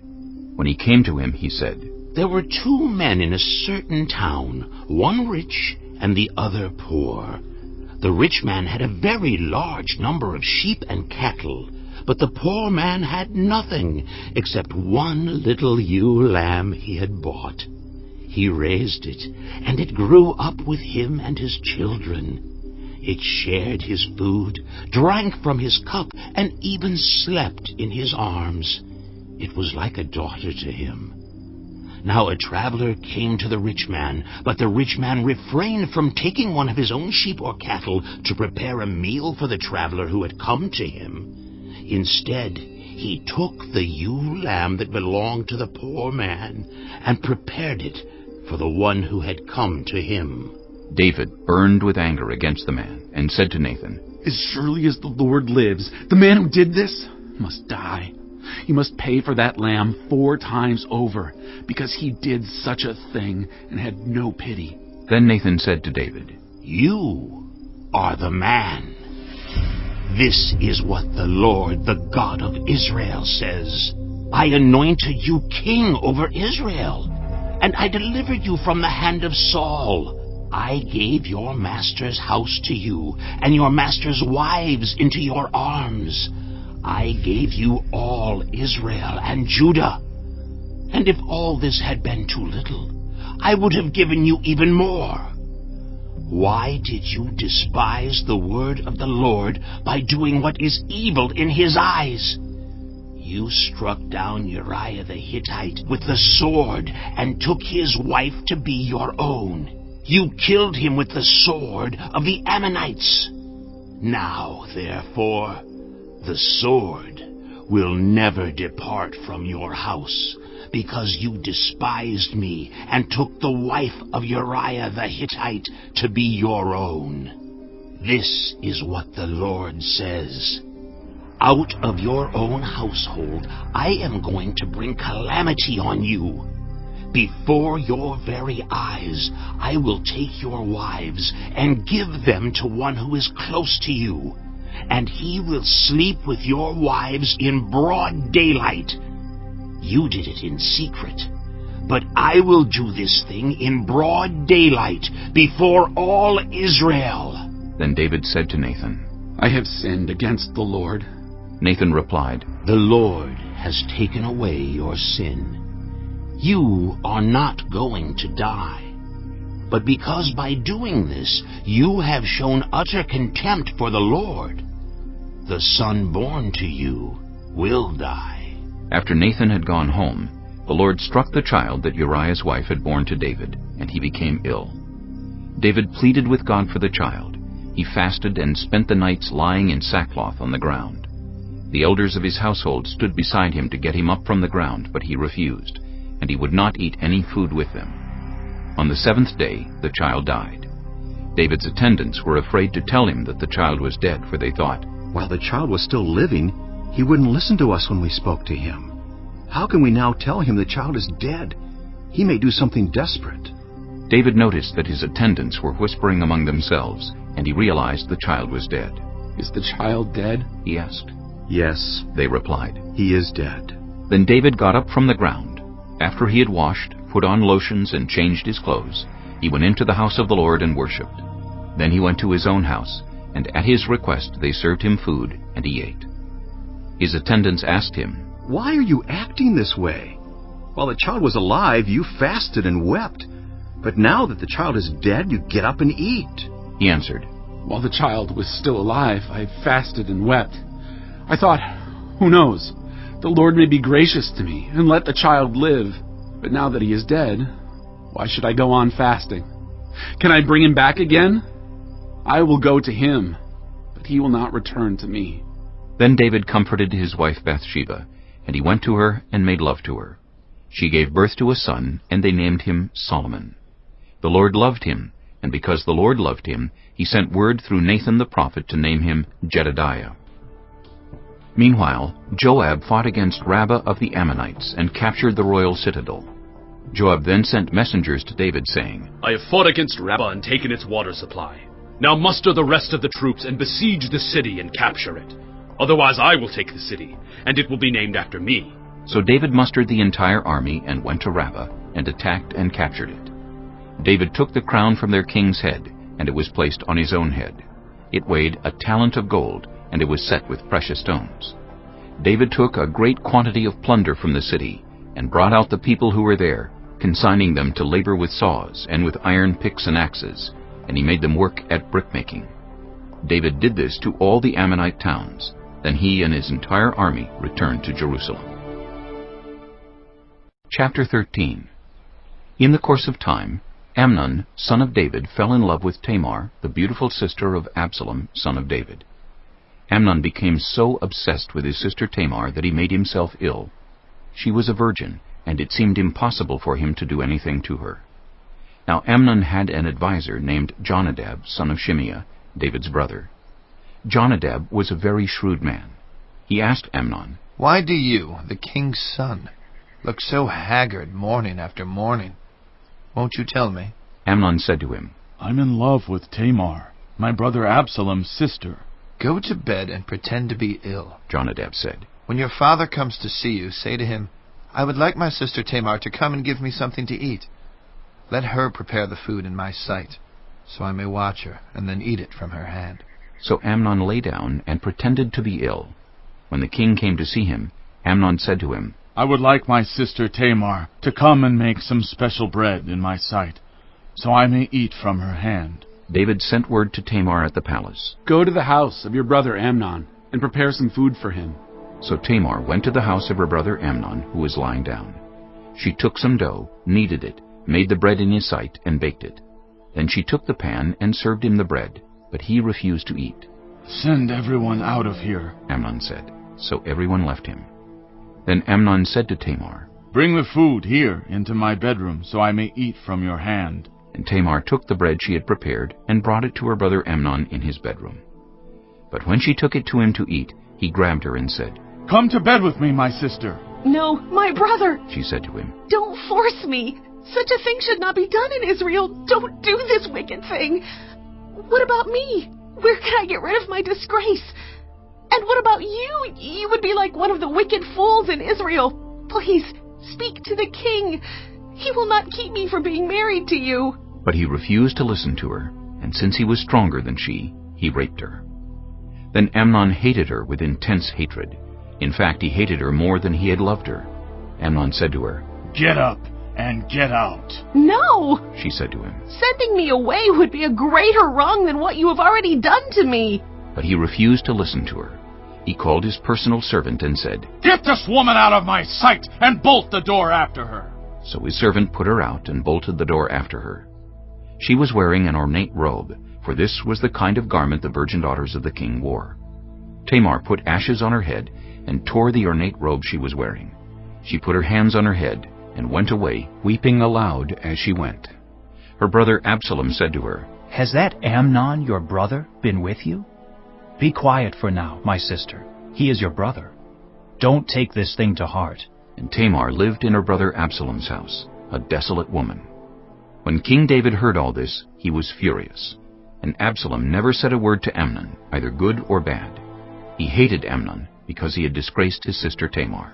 When he came to him, he said, "There were 2 men in a certain town, one rich and the other poor. The rich man had a very large number of sheep and cattle, but the poor man had nothing except one little ewe lamb he had bought. He raised it, and it grew up with him and his children. It shared his food, drank from his cup, and even slept in his arms. It was like a daughter to him. Now a traveler came to the rich man, but the rich man refrained from taking one of his own sheep or cattle to prepare a meal for the traveler who had come to him. Instead, he took the ewe lamb that belonged to the poor man and prepared it for the one who had come to him." David burned with anger against the man and said to Nathan, As surely as the Lord lives, the man who did this must die. He must pay for that lamb 4 times over, because he did such a thing and had no pity." Then Nathan said to David, "You are the man. This is what the Lord, the God of Israel, says. I anointed you king over Israel, and I delivered you from the hand of Saul. I gave your master's house to you, and your master's wives into your arms. I gave you all Israel and Judah. And if all this had been too little, I would have given you even more. Why did you despise the word of the Lord by doing what is evil in his eyes? You struck down Uriah the Hittite with the sword and took his wife to be your own. You killed him with the sword of the Ammonites. Now, therefore, the sword will never depart from your house, because you despised me and took the wife of Uriah the Hittite to be your own. This is what the Lord says. Out of your own household I am going to bring calamity on you. Before your very eyes I will take your wives and give them to one who is close to you, and he will sleep with your wives in broad daylight. You did it in secret, but I will do this thing in broad daylight before all Israel." Then David said to Nathan, "I have sinned against the Lord." Nathan replied, "The Lord has taken away your sin. You are not going to die. But because by doing this you have shown utter contempt for the Lord, the son born to you will die." After Nathan had gone home, the Lord struck the child that Uriah's wife had borne to David, and he became ill. David pleaded with God for the child. He fasted and spent the nights lying in sackcloth on the ground. The elders of his household stood beside him to get him up from the ground, but he refused, and he would not eat any food with them. On the 7th day, the child died. David's attendants were afraid to tell him that the child was dead, for they thought, "While the child was still living, he wouldn't listen to us when we spoke to him. How can we now tell him the child is dead? He may do something desperate." David noticed that his attendants were whispering among themselves, and he realized the child was dead. "Is the child dead?" he asked. "Yes," they replied. "He is dead." Then David got up from the ground. After he had washed, put on lotions, and changed his clothes, he went into the house of the Lord and worshipped. Then he went to his own house, and at his request they served him food, and he ate. His attendants asked him, "Why are you acting this way? While the child was alive, you fasted and wept. But now that the child is dead, you get up and eat." He answered, "While the child was still alive, I fasted and wept. I thought, who knows? The Lord may be gracious to me and let the child live. But now that he is dead, why should I go on fasting? Can I bring him back again? I will go to him, but he will not return to me." Then David comforted his wife Bathsheba, and he went to her and made love to her. She gave birth to a son, and they named him Solomon. The Lord loved him, and because the Lord loved him, he sent word through Nathan the prophet to name him Jedediah. Meanwhile, Joab fought against Rabbah of the Ammonites and captured the royal citadel. Joab then sent messengers to David, saying, "I have fought against Rabbah and taken its water supply. Now muster the rest of the troops and besiege the city and capture it. Otherwise I will take the city, and it will be named after me." So David mustered the entire army and went to Rabbah, and attacked and captured it. David took the crown from their king's head, and it was placed on his own head. It weighed 1 talent of gold, and it was set with precious stones. David took a great quantity of plunder from the city, and brought out the people who were there, consigning them to labor with saws and with iron picks and axes, and he made them work at brickmaking. David did this to all the Ammonite towns. Then he and his entire army returned to Jerusalem. Chapter 13. In the course of time, Amnon, son of David, fell in love with Tamar, the beautiful sister of Absalom, son of David. Amnon became so obsessed with his sister Tamar that he made himself ill. She was a virgin, and it seemed impossible for him to do anything to her. Now Amnon had an adviser named Jonadab, son of Shimeah, David's brother. Jonadab was a very shrewd man. He asked Amnon, "Why do you, the king's son, look so haggard morning after morning? Won't you tell me?" Amnon said to him, "I'm in love with Tamar, my brother Absalom's sister." "Go to bed and pretend to be ill," Jonadab said. "When your father comes to see you, say to him, 'I would like my sister Tamar to come and give me something to eat.' Let her prepare the food in my sight, so I may watch her and then eat it from her hand." So Amnon lay down and pretended to be ill. When the king came to see him, Amnon said to him, "I would like my sister Tamar to come and make some special bread in my sight, so I may eat from her hand." David sent word to Tamar at the palace. "Go to the house of your brother Amnon and prepare some food for him." So Tamar went to the house of her brother Amnon, who was lying down. She took some dough, kneaded it, made the bread in his sight, and baked it. Then she took the pan and served him the bread, but he refused to eat. "Send everyone out of here," Amnon said. So everyone left him. Then Amnon said to Tamar, "Bring the food here into my bedroom, so I may eat from your hand." And Tamar took the bread she had prepared and brought it to her brother Amnon in his bedroom. But when she took it to him to eat, he grabbed her and said, "Come to bed with me, my sister." "No, my brother," she said to him. "don't force me. Such a thing should not be done in Israel. Don't do this wicked thing. What about me? Where can I get rid of my disgrace? And what about you? You would be like one of the wicked fools in Israel. Please, speak to the king. He will not keep me from being married to you." But he refused to listen to her, and since he was stronger than she, he raped her. Then Amnon hated her with intense hatred. In fact, he hated her more than he had loved her. Amnon said to her, "Get up and get out." "No," she said to him. "Sending me away would be a greater wrong than what you have already done to me." But he refused to listen to her. He called his personal servant and said, "Get this woman out of my sight and bolt the door after her." So his servant put her out and bolted the door after her. She was wearing an ornate robe, for this was the kind of garment the virgin daughters of the king wore. Tamar put ashes on her head and tore the ornate robe she was wearing. She put her hands on her head and went away, weeping aloud as she went. Her brother Absalom said to her, "Has that Amnon, your brother, been with you? Be quiet for now, my sister. He is your brother. Don't take this thing to heart." And Tamar lived in her brother Absalom's house, a desolate woman. When King David heard all this, he was furious. And Absalom never said a word to Amnon, either good or bad. He hated Amnon because he had disgraced his sister Tamar.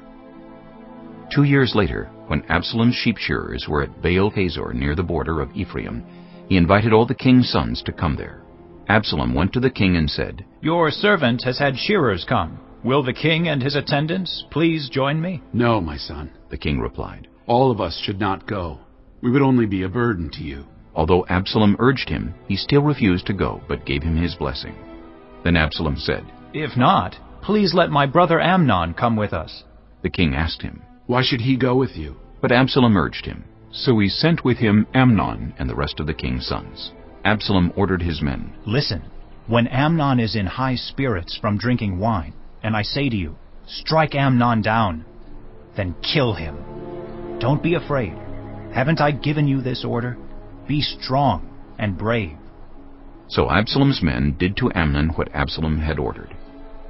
2 years later, when Absalom's sheep shearers were at Baal-Hazor near the border of Ephraim, he invited all the king's sons to come there. Absalom went to the king and said, "Your servant has had shearers come. Will the king and his attendants please join me?" "No, my son," the king replied. "All of us should not go. We would only be a burden to you." Although Absalom urged him, he still refused to go, but gave him his blessing. Then Absalom said, "If not, please let my brother Amnon come with us." The king asked him, "Why should he go with you?" But Absalom urged him. So he sent with him Amnon and the rest of the king's sons. Absalom ordered his men, "Listen, when Amnon is in high spirits from drinking wine, and I say to you, 'Strike Amnon down,' then kill him. Don't be afraid. Haven't I given you this order? Be strong and brave." So Absalom's men did to Amnon what Absalom had ordered.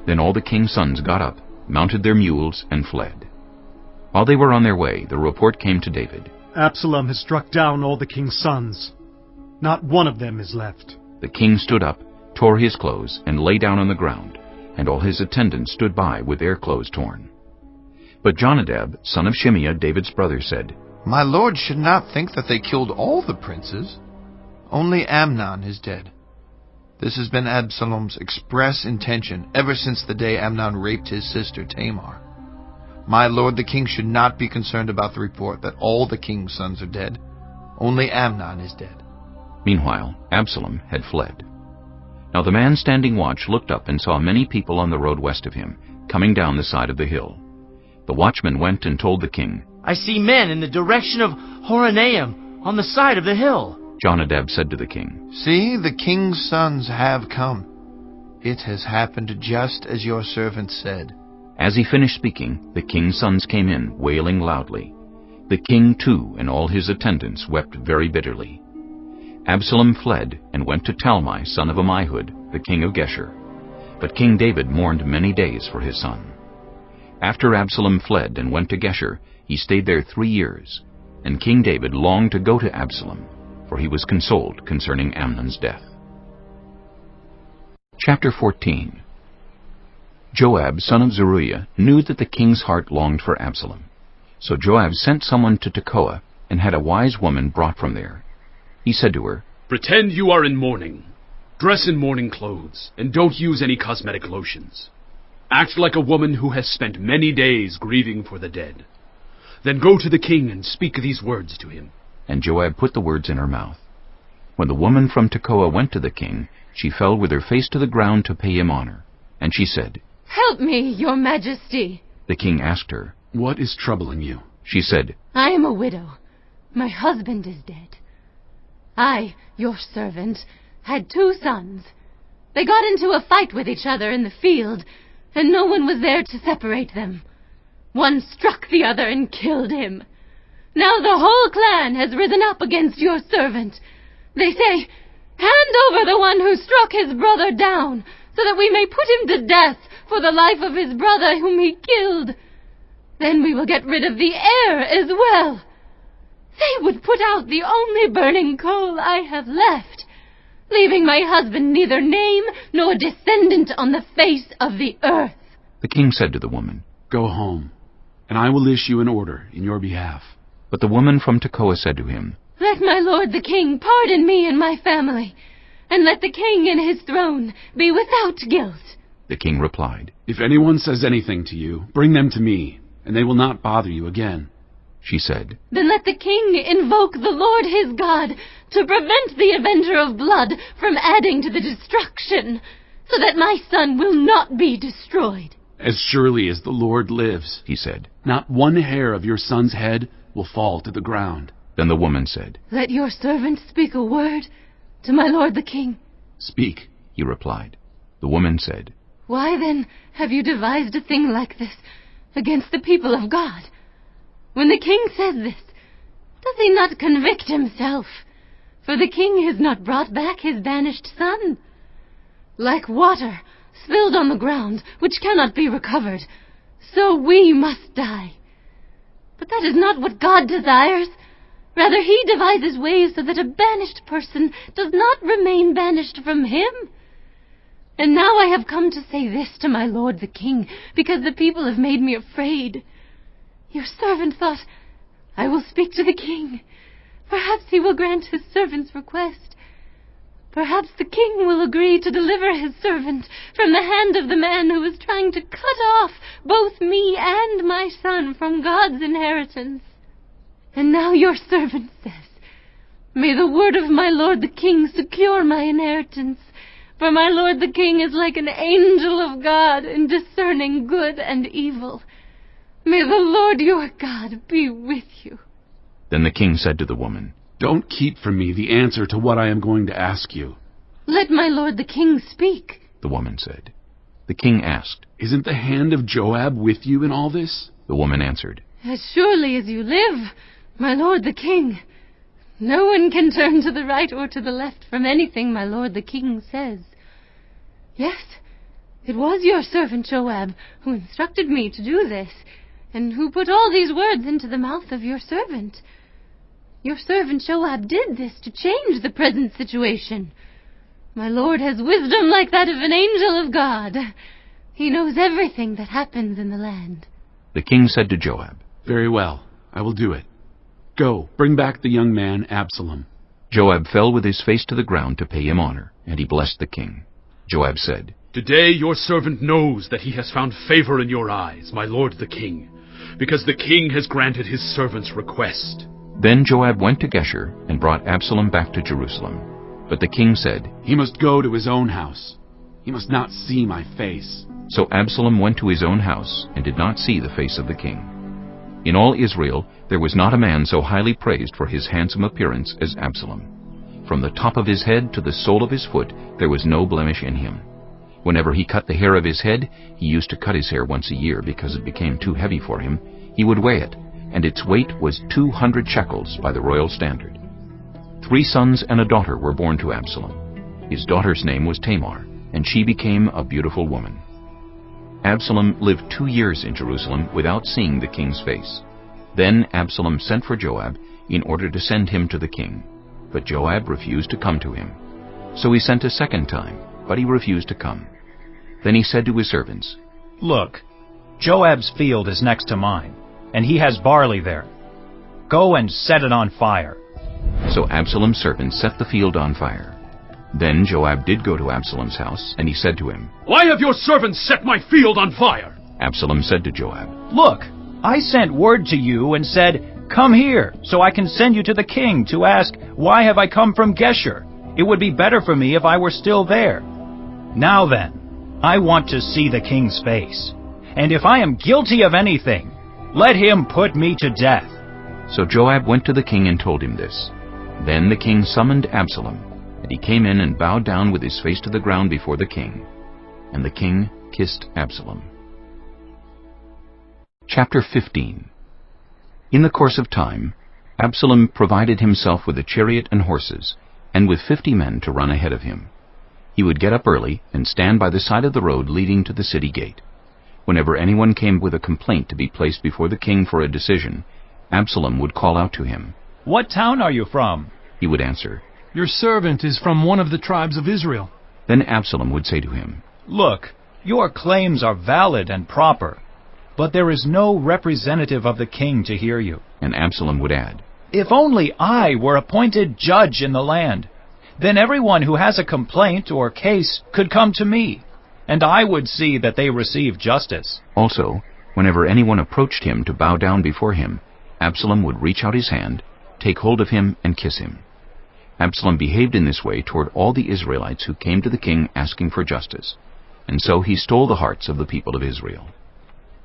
Then all the king's sons got up, mounted their mules, and fled. While they were on their way, the report came to David, "Absalom has struck down all the king's sons. Not one of them is left." The king stood up, tore his clothes, and lay down on the ground, and all his attendants stood by with their clothes torn. But Jonadab, son of Shimeah, David's brother, said, "My lord should not think that they killed all the princes. Only Amnon is dead. This has been Absalom's express intention ever since the day Amnon raped his sister Tamar. My lord the king should not be concerned about the report that all the king's sons are dead. Only Amnon is dead." Meanwhile, Absalom had fled. Now the man standing watch looked up and saw many people on the road west of him, coming down the side of the hill. The watchman went and told the king, "I see men in the direction of Horonaim, on the side of the hill." Jonadab said to the king, "See, the king's sons have come. It has happened just as your servant said." As he finished speaking, the king's sons came in, wailing loudly. The king, too, and all his attendants wept very bitterly. Absalom fled and went to Talmai, son of Ammihud, the king of Geshur. But King David mourned many days for his son. After Absalom fled and went to Geshur, he stayed there 3 years, and King David longed to go to Absalom, for he was consoled concerning Amnon's death. Chapter 14. Joab, son of Zeruiah, knew that the king's heart longed for Absalom. So Joab sent someone to Tekoa, and had a wise woman brought from there. He said to her, "Pretend you are in mourning. Dress in mourning clothes, and don't use any cosmetic lotions. Act like a woman who has spent many days grieving for the dead. Then go to the king and speak these words to him." And Joab put the words in her mouth. When the woman from Tekoa went to the king, she fell with her face to the ground to pay him honor. And she said, "Help me, your majesty." The king asked her, "What is troubling you?" She said, "I am a widow. My husband is dead. I, your servant, had 2 sons. They got into a fight with each other in the field, and no one was there to separate them. One struck the other and killed him. Now the whole clan has risen up against your servant. They say, 'Hand over the one who struck his brother down, so that we may put him to death for the life of his brother whom he killed. Then we will get rid of the heir as well.' They would put out the only burning coal I have left, leaving my husband neither name nor descendant on the face of the earth." The king said to the woman, "Go home, and I will issue an order in your behalf." But the woman from Tekoa said to him, "Let my lord the king pardon me and my family, and let the king and his throne be without guilt." The king replied, "If anyone says anything to you, bring them to me, and they will not bother you again." She said, "Then let the king invoke the Lord his God to prevent the avenger of blood from adding to the destruction, so that my son will not be destroyed." "As surely as the Lord lives," he said, "not one hair of your son's head will fall to the ground." Then the woman said, "Let your servant speak a word to my lord the king." "Speak," he replied. The woman said, "Why then have you devised a thing like this against the people of God? When the king says this, does he not convict himself? For the king has not brought back his banished son. Like water spilled on the ground, which cannot be recovered, so we must die. But that is not what God desires. Rather, he devises ways so that a banished person does not remain banished from him. And now I have come to say this to my lord the king, because the people have made me afraid. Your servant thought, 'I will speak to the king. Perhaps he will grant his servant's request. Perhaps the king will agree to deliver his servant from the hand of the man who is trying to cut off both me and my son from God's inheritance.' And now your servant says, 'May the word of my lord the king secure my inheritance, for my lord the king is like an angel of God in discerning good and evil. May the Lord your God be with you.'" Then the king said to the woman, "Don't keep from me the answer to what I am going to ask you." "Let my lord the king speak," the woman said. The king asked, "Isn't the hand of Joab with you in all this?" The woman answered, "As surely as you live, my lord the king. No one can turn to the right or to the left from anything my lord the king says. Yes, it was your servant Joab who instructed me to do this, and who put all these words into the mouth of your servant. Your servant Joab did this to change the present situation. My lord has wisdom like that of an angel of God. He knows everything that happens in the land." The king said to Joab, "Very well, I will do it. Go, bring back the young man Absalom." Joab fell with his face to the ground to pay him honor, and he blessed the king. Joab said, "Today your servant knows that he has found favor in your eyes, my lord the king, because the king has granted his servant's request." Then Joab went to Geshur and brought Absalom back to Jerusalem. But the king said, "He must go to his own house. He must not see my face." So Absalom went to his own house and did not see the face of the king. In all Israel there was not a man so highly praised for his handsome appearance as Absalom. From the top of his head to the sole of his foot there was no blemish in him. Whenever he cut the hair of his head, he used to cut his hair once a year because it became too heavy for him, he would weigh it, and its weight was 200 shekels by the royal standard. 3 sons and a daughter were born to Absalom. His daughter's name was Tamar, and she became a beautiful woman. Absalom lived 2 years in Jerusalem without seeing the king's face. Then Absalom sent for Joab in order to send him to the king. But Joab refused to come to him. So he sent a second time, but he refused to come. Then he said to his servants, Look, Joab's field is next to mine, and he has barley there. Go and set it on fire. So Absalom's servants set the field on fire. Then Joab did go to Absalom's house, and he said to him, Why have your servants set my field on fire? Absalom said to Joab, Look, I sent word to you and said, Come here, so I can send you to the king to ask, Why have I come from Geshur? It would be better for me if I were still there. Now then, I want to see the king's face. And if I am guilty of anything, let him put me to death. So Joab went to the king and told him this. Then the king summoned Absalom, and he came in and bowed down with his face to the ground before the king. And the king kissed Absalom. Chapter 15. In the course of time, Absalom provided himself with a chariot and horses, and with 50 men to run ahead of him. He would get up early and stand by the side of the road leading to the city gate. Whenever anyone came with a complaint to be placed before the king for a decision, Absalom would call out to him. What town are you from? He would answer, Your servant is from one of the tribes of Israel. Then Absalom would say to him, Look, your claims are valid and proper, but there is no representative of the king to hear you. And Absalom would add, If only I were appointed judge in the land, then everyone who has a complaint or case could come to me, and I would see that they receive justice. Also, whenever anyone approached him to bow down before him, Absalom would reach out his hand, take hold of him, and kiss him. Absalom behaved in this way toward all the Israelites who came to the king asking for justice, and so he stole the hearts of the people of Israel.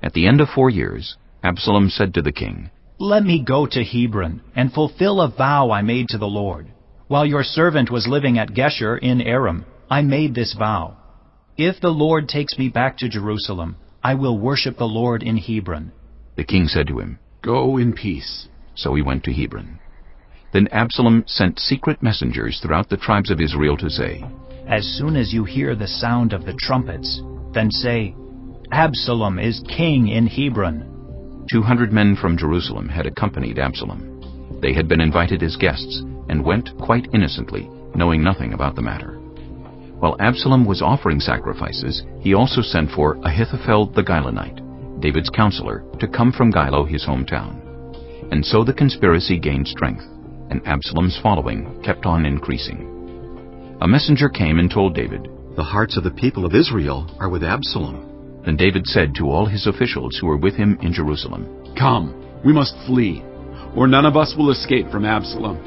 At the end of 4 years, Absalom said to the king, Let me go to Hebron and fulfill a vow I made to the Lord. While your servant was living at Geshur in Aram, I made this vow. If the Lord takes me back to Jerusalem, I will worship the Lord in Hebron. The king said to him, Go in peace. So he went to Hebron. Then Absalom sent secret messengers throughout the tribes of Israel to say, As soon as you hear the sound of the trumpets, then say, Absalom is king in Hebron. 200 men from Jerusalem had accompanied Absalom. They had been invited as guests and went quite innocently, knowing nothing about the matter. While Absalom was offering sacrifices, he also sent for Ahithophel the Gilonite, David's counselor, to come from Gilo, his hometown. And so the conspiracy gained strength, and Absalom's following kept on increasing. A messenger came and told David, The hearts of the people of Israel are with Absalom. Then David said to all his officials who were with him in Jerusalem, Come, we must flee, or none of us will escape from Absalom.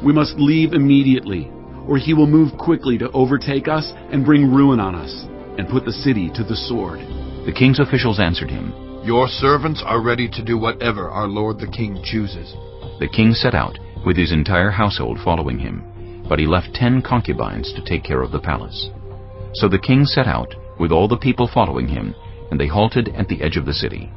We must leave immediately, or he will move quickly to overtake us and bring ruin on us, and put the city to the sword. The king's officials answered him, Your servants are ready to do whatever our lord the king chooses. The king set out, with his entire household following him, but he left 10 concubines to take care of the palace. So the king set out, with all the people following him, and they halted at the edge of the city.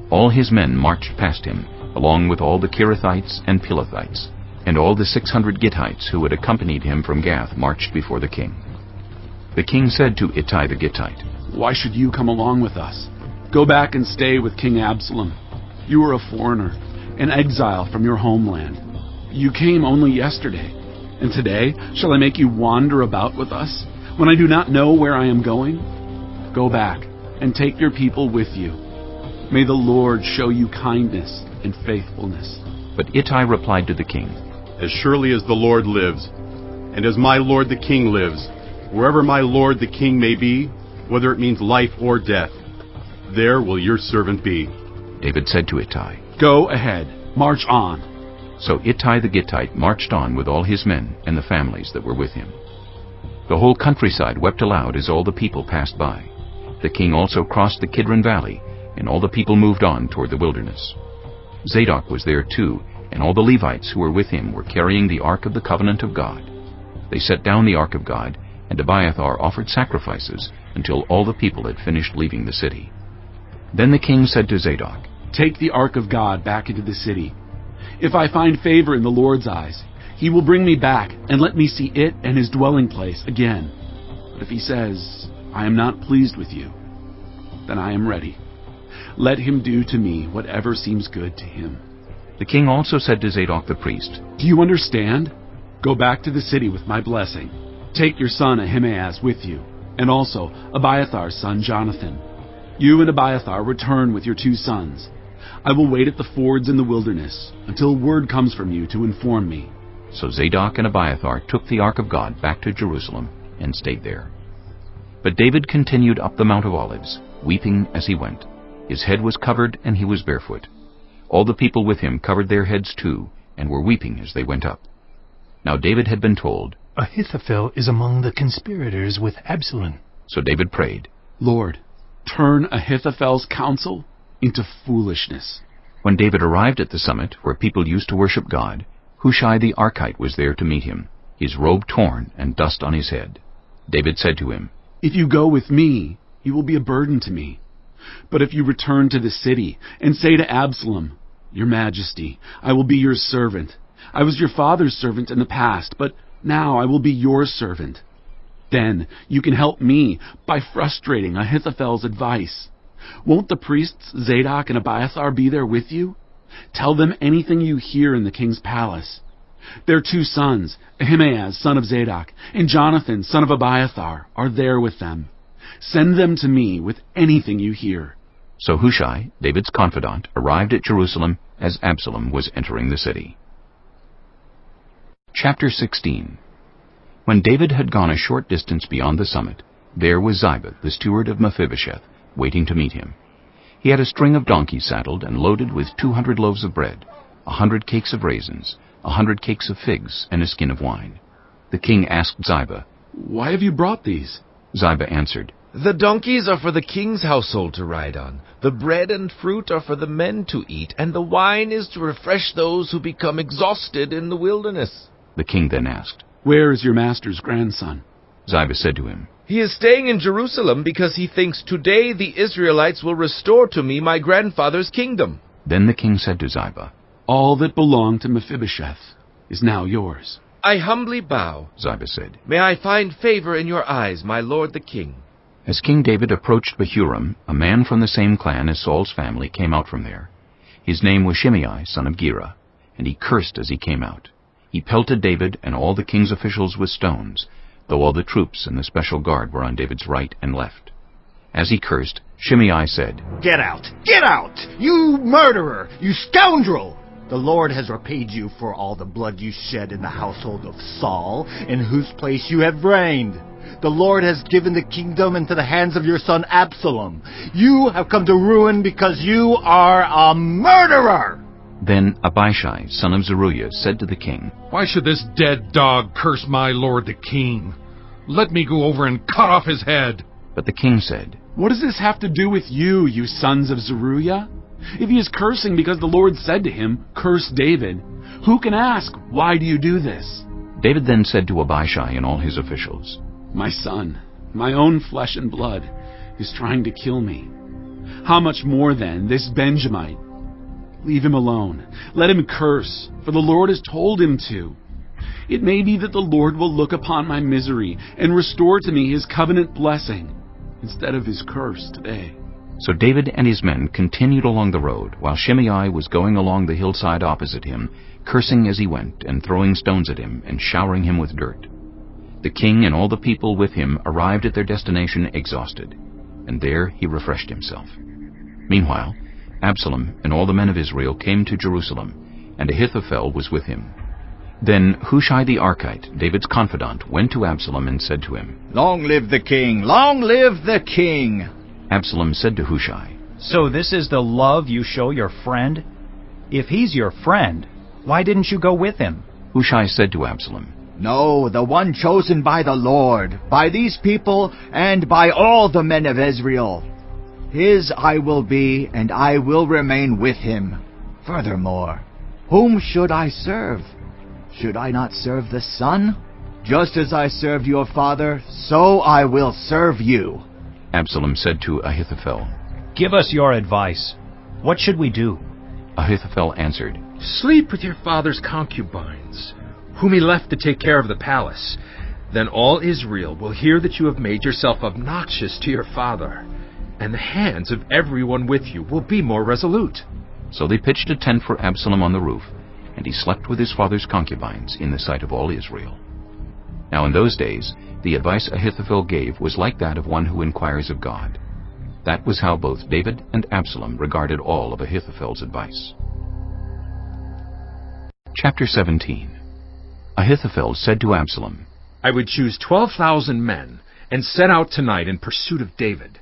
All his men marched past him, along with all the Kirithites and Pelethites, and all the 600 Gittites who had accompanied him from Gath marched before the king. The king said to Ittai the Gittite, Why should you come along with us? Go back and stay with King Absalom. You are a foreigner, an exile from your homeland. You came only yesterday, and today shall I make you wander about with us, when I do not know where I am going? Go back and take your people with you. May the Lord show you kindness and faithfulness. But Ittai replied to the king, As surely as the Lord lives, and as my lord the king lives, wherever my lord the king may be, whether it means life or death, there will your servant be. David said to Ittai, Go ahead, march on. So Ittai the Gittite marched on with all his men and the families that were with him. The whole countryside wept aloud as all the people passed by. The king also crossed the Kidron Valley, and all the people moved on toward the wilderness. Zadok was there too, and all the Levites who were with him were carrying the ark of the covenant of God. They set down the ark of God, and Abiathar offered sacrifices until all the people had finished leaving the city. Then the king said to Zadok, Take the ark of God back into the city. If I find favor in the Lord's eyes, he will bring me back and let me see it and his dwelling place again. But if he says, I am not pleased with you, then I am ready. Let him do to me whatever seems good to him." The king also said to Zadok the priest, "Do you understand? Go back to the city with my blessing. Take your son Ahimaaz with you, and also Abiathar's son Jonathan. You and Abiathar return with your 2 sons. I will wait at the fords in the wilderness until word comes from you to inform me." So Zadok and Abiathar took the ark of God back to Jerusalem and stayed there. But David continued up the Mount of Olives, weeping as he went. His head was covered, and he was barefoot. All the people with him covered their heads too, and were weeping as they went up. Now David had been told, "Ahithophel is among the conspirators with Absalom." So David prayed, "Lord, turn Ahithophel's counsel into foolishness." When David arrived at the summit where people used to worship God, Hushai the Archite was there to meet him, his robe torn and dust on his head. David said to him, "If you go with me, you will be a burden to me. But if you return to the city and say to Absalom, 'Your Majesty, I will be your servant. I was your father's servant in the past, but now I will be your servant,' then you can help me by frustrating Ahithophel's advice. Won't the priests Zadok and Abiathar be there with you? Tell them anything you hear in the king's palace. Their 2 sons, Ahimaaz, son of Zadok, and Jonathan, son of Abiathar, are there with them. Send them to me with anything you hear." So Hushai, David's confidant, arrived at Jerusalem as Absalom was entering the city. Chapter 16. When David had gone a short distance beyond the summit, there was Ziba, the steward of Mephibosheth, waiting to meet him. He had a string of donkeys saddled and loaded with 200 loaves of bread, 100 cakes of raisins, 100 cakes of figs, and a skin of wine. The king asked Ziba, "Why have you brought these?" Ziba answered, "The donkeys are for the king's household to ride on. The bread and fruit are for the men to eat, and the wine is to refresh those who become exhausted in the wilderness." The king then asked, "Where is your master's grandson?" Ziba said to him, "He is staying in Jerusalem because he thinks today the Israelites will restore to me my grandfather's kingdom." Then the king said to Ziba, "All that belonged to Mephibosheth is now yours." "I humbly bow," Ziba said. "May I find favor in your eyes, my lord the king." As King David approached Bahurim, a man from the same clan as Saul's family came out from there. His name was Shimei, son of Gera, and he cursed as he came out. He pelted David and all the king's officials with stones, though all the troops and the special guard were on David's right and left. As he cursed, Shimei said, "Get out! Get out! You murderer! You scoundrel! The Lord has repaid you for all the blood you shed in the household of Saul, in whose place you have reigned. The Lord has given the kingdom into the hands of your son Absalom. You have come to ruin because you are a murderer!" Then Abishai, son of Zeruiah, said to the king, "Why should this dead dog curse my lord the king? Let me go over and cut off his head." But the king said, "What does this have to do with you, you sons of Zeruiah? If he is cursing because the Lord said to him, 'Curse David,' who can ask, 'Why do you do this?'" David then said to Abishai and all his officials, "My son, my own flesh and blood, is trying to kill me. How much more then this Benjamite? Leave him alone. Let him curse, for the Lord has told him to. It may be that the Lord will look upon my misery and restore to me his covenant blessing instead of his curse today." So David and his men continued along the road, while Shimei was going along the hillside opposite him, cursing as he went, and throwing stones at him, and showering him with dirt. The king and all the people with him arrived at their destination exhausted, and there he refreshed himself. Meanwhile, Absalom and all the men of Israel came to Jerusalem, and Ahithophel was with him. Then Hushai the Archite, David's confidant, went to Absalom and said to him, "Long live the king! Long live the king!" Absalom said to Hushai, "So this is the love you show your friend? If he's your friend, why didn't you go with him?" Hushai said to Absalom, "No, the one chosen by the Lord, by these people, and by all the men of Israel. His I will be, and I will remain with him. Furthermore, whom should I serve? Should I not serve the Son? Just as I served your father, so I will serve you." Absalom said to Ahithophel, "Give us your advice. What should we do?" Ahithophel answered, "Sleep with your father's concubines, whom he left to take care of the palace. Then all Israel will hear that you have made yourself obnoxious to your father, and the hands of everyone with you will be more resolute. So they pitched a tent for Absalom on the roof, and he slept with his father's concubines in the sight of all Israel. Now in those days, the advice Ahithophel gave was like that of one who inquires of God. That was how both David and Absalom regarded all of Ahithophel's advice. Chapter 17. Ahithophel said to Absalom, I would choose 12,000 men and set out tonight in pursuit of David.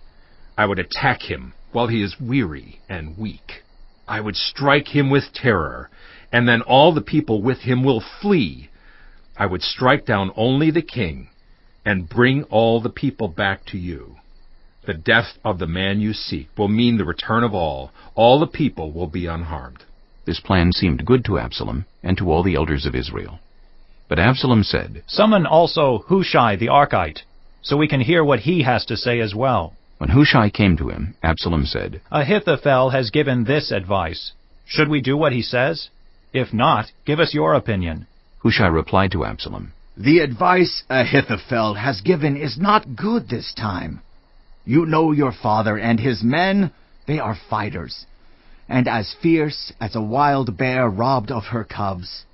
I would attack him while he is weary and weak. I would strike him with terror, and then all the people with him will flee. I would strike down only the king and bring all the people back to you. The death of the man you seek will mean the return of all. All the people will be unharmed. This plan seemed good to Absalom and to all the elders of Israel. But Absalom said, Summon also Hushai the Archite, so we can hear what he has to say as well. When Hushai came to him, Absalom said, Ahithophel has given this advice. Should we do what he says? If not, give us your opinion. Hushai replied to Absalom, The advice Ahithophel has given is not good this time. You know your father and his men, they are fighters, and as fierce as a wild bear robbed of her cubs.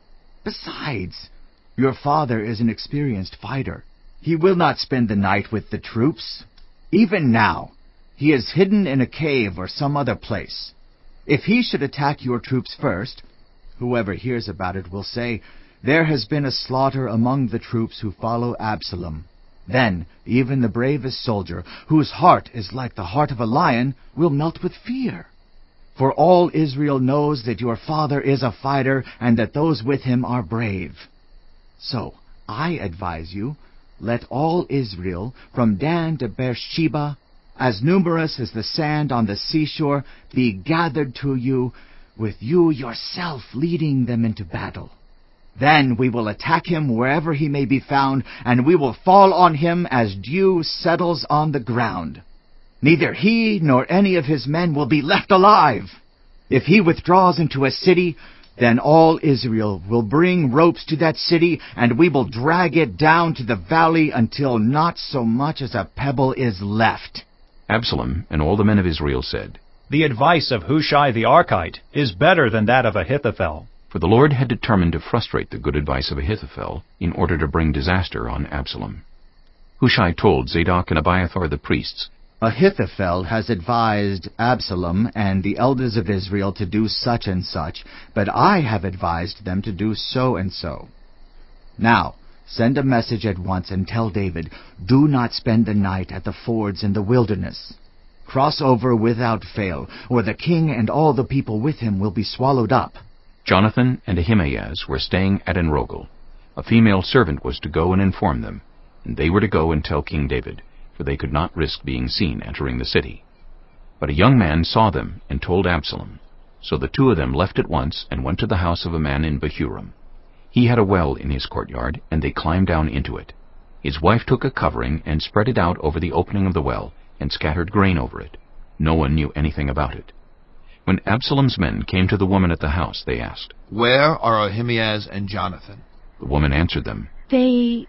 Besides, your father is an experienced fighter. He will not spend the night with the troops. Even now, he is hidden in a cave or some other place. If he should attack your troops first, whoever hears about it will say, There has been a slaughter among the troops who follow Absalom. Then even the bravest soldier, whose heart is like the heart of a lion, will melt with fear. For all Israel knows that your father is a fighter and that those with him are brave. So I advise you, let all Israel, from Dan to Beersheba, as numerous as the sand on the seashore, be gathered to you, with you yourself leading them into battle. Then we will attack him wherever he may be found, and we will fall on him as dew settles on the ground. Neither he nor any of his men will be left alive. If he withdraws into a city, then all Israel will bring ropes to that city, and we will drag it down to the valley until not so much as a pebble is left. Absalom and all the men of Israel said, The advice of Hushai the Archite is better than that of Ahithophel. For the Lord had determined to frustrate the good advice of Ahithophel in order to bring disaster on Absalom. Hushai told Zadok and Abiathar the priests, Ahithophel has advised Absalom and the elders of Israel to do such and such, but I have advised them to do so and so. Now, send a message at once and tell David, Do not spend the night at the fords in the wilderness. Cross over without fail, or the king and all the people with him will be swallowed up. Jonathan and Ahimaaz were staying at Enrogel. A female servant was to go and inform them, and they were to go and tell King David, for they could not risk being seen entering the city. But a young man saw them and told Absalom. So the two of them left at once and went to the house of a man in Bahurim. He had a well in his courtyard, and they climbed down into it. His wife took a covering and spread it out over the opening of the well, and scattered grain over it. No one knew anything about it. When Absalom's men came to the woman at the house, they asked, Where are Ahimaaz and Jonathan? The woman answered them, They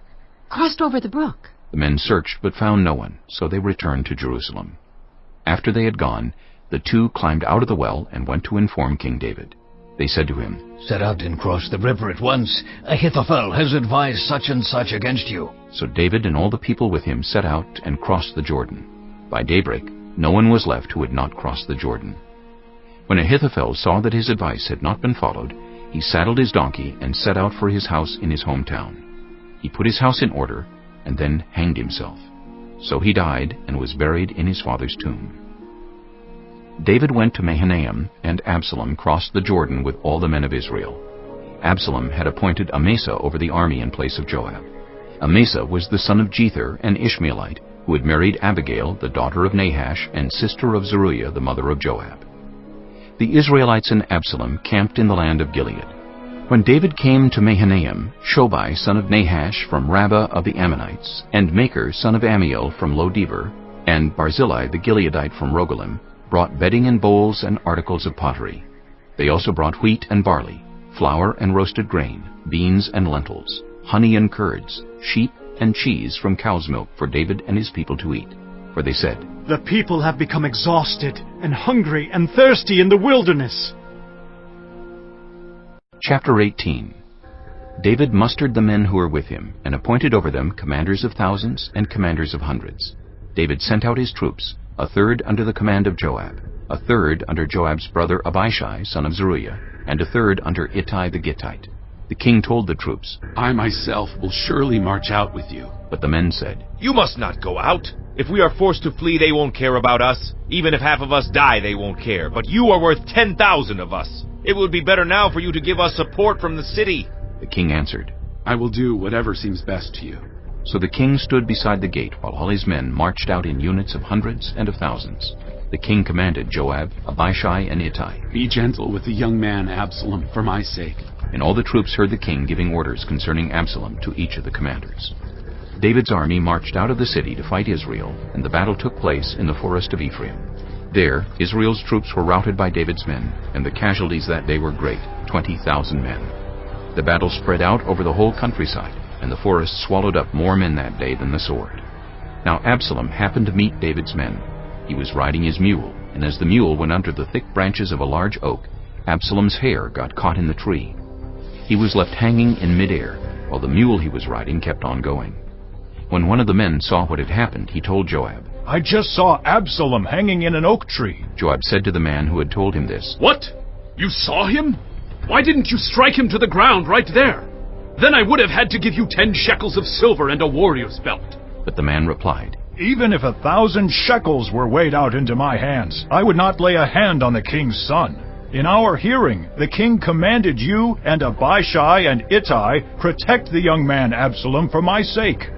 crossed over the brook. The men searched but found no one, so they returned to Jerusalem. After they had gone, the two climbed out of the well and went to inform King David. They said to him, Set out and cross the river at once. Ahithophel has advised such and such against you. So David and all the people with him set out and crossed the Jordan. By daybreak, no one was left who had not crossed the Jordan. When Ahithophel saw that his advice had not been followed, he saddled his donkey and set out for his house in his hometown. He put his house in order and then hanged himself. So he died and was buried in his father's tomb. David went to Mahanaim, and Absalom crossed the Jordan with all the men of Israel. Absalom had appointed Amasa over the army in place of Joab. Amasa was the son of Jether, an Ishmaelite, who had married Abigail, the daughter of Nahash, and sister of Zeruiah, the mother of Joab. The Israelites and Absalom camped in the land of Gilead. When David came to Mahanaim, Shobai, son of Nahash, from Rabbah of the Ammonites, and Makir, son of Amiel, from Lo-debar, and Barzillai the Gileadite from Rogelim, brought bedding and bowls and articles of pottery. They also brought wheat and barley, flour and roasted grain, beans and lentils, honey and curds, sheep, and cheese from cow's milk for David and his people to eat. For they said, "The people have become exhausted and hungry and thirsty in the wilderness." Chapter 18. David mustered the men who were with him, and appointed over them commanders of thousands and commanders of hundreds. David sent out his troops, a third under the command of Joab, a third under Joab's brother Abishai, son of Zeruiah, and a third under Ittai the Gittite. The king told the troops, "I myself will surely march out with you." But the men said, "You must not go out. If we are forced to flee, they won't care about us. Even if half of us die, they won't care. But you are worth 10,000 of us. It would be better now for you to give us support from the city." The king answered, "I will do whatever seems best to you." So the king stood beside the gate while all his men marched out in units of hundreds and of thousands. The king commanded Joab, Abishai, and Ittai, "Be gentle with the young man Absalom for my sake." And all the troops heard the king giving orders concerning Absalom to each of the commanders. David's army marched out of the city to fight Israel, and the battle took place in the forest of Ephraim. There, Israel's troops were routed by David's men, and the casualties that day were great, 20,000 men. The battle spread out over the whole countryside, and the forest swallowed up more men that day than the sword. Now Absalom happened to meet David's men. He was riding his mule, and as the mule went under the thick branches of a large oak, Absalom's hair got caught in the tree. He was left hanging in midair, while the mule he was riding kept on going. When one of the men saw what had happened, he told Joab. "I just saw Absalom hanging in an oak tree." Joab said to the man who had told him this, "What? You saw him? Why didn't you strike him to the ground right there? Then I would have had to give you 10 shekels of silver and a warrior's belt." But the man replied, "Even if 1,000 shekels were weighed out into my hands, I would not lay a hand on the king's son. In our hearing, the king commanded you and Abishai and Ittai protect the young man Absalom for my sake.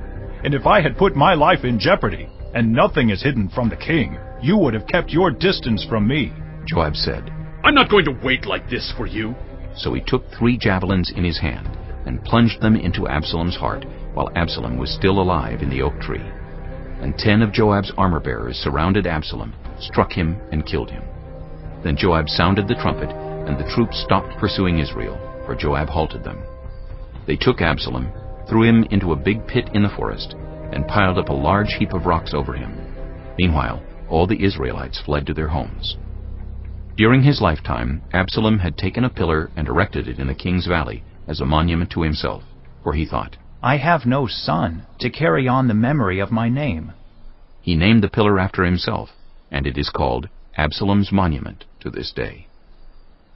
And if I had put my life in jeopardy, and nothing is hidden from the king, you would have kept your distance from me." Joab said, "I'm not going to wait like this for you." So he took 3 javelins in his hand, and plunged them into Absalom's heart, while Absalom was still alive in the oak tree. And 10 of Joab's armor-bearers surrounded Absalom, struck him, and killed him. Then Joab sounded the trumpet, and the troops stopped pursuing Israel, for Joab halted them. They took Absalom, threw him into a big pit in the forest, and piled up a large heap of rocks over him. Meanwhile, all the Israelites fled to their homes. During his lifetime, Absalom had taken a pillar and erected it in the king's valley as a monument to himself, for he thought, "I have no son to carry on the memory of my name." He named the pillar after himself, and it is called Absalom's monument to this day.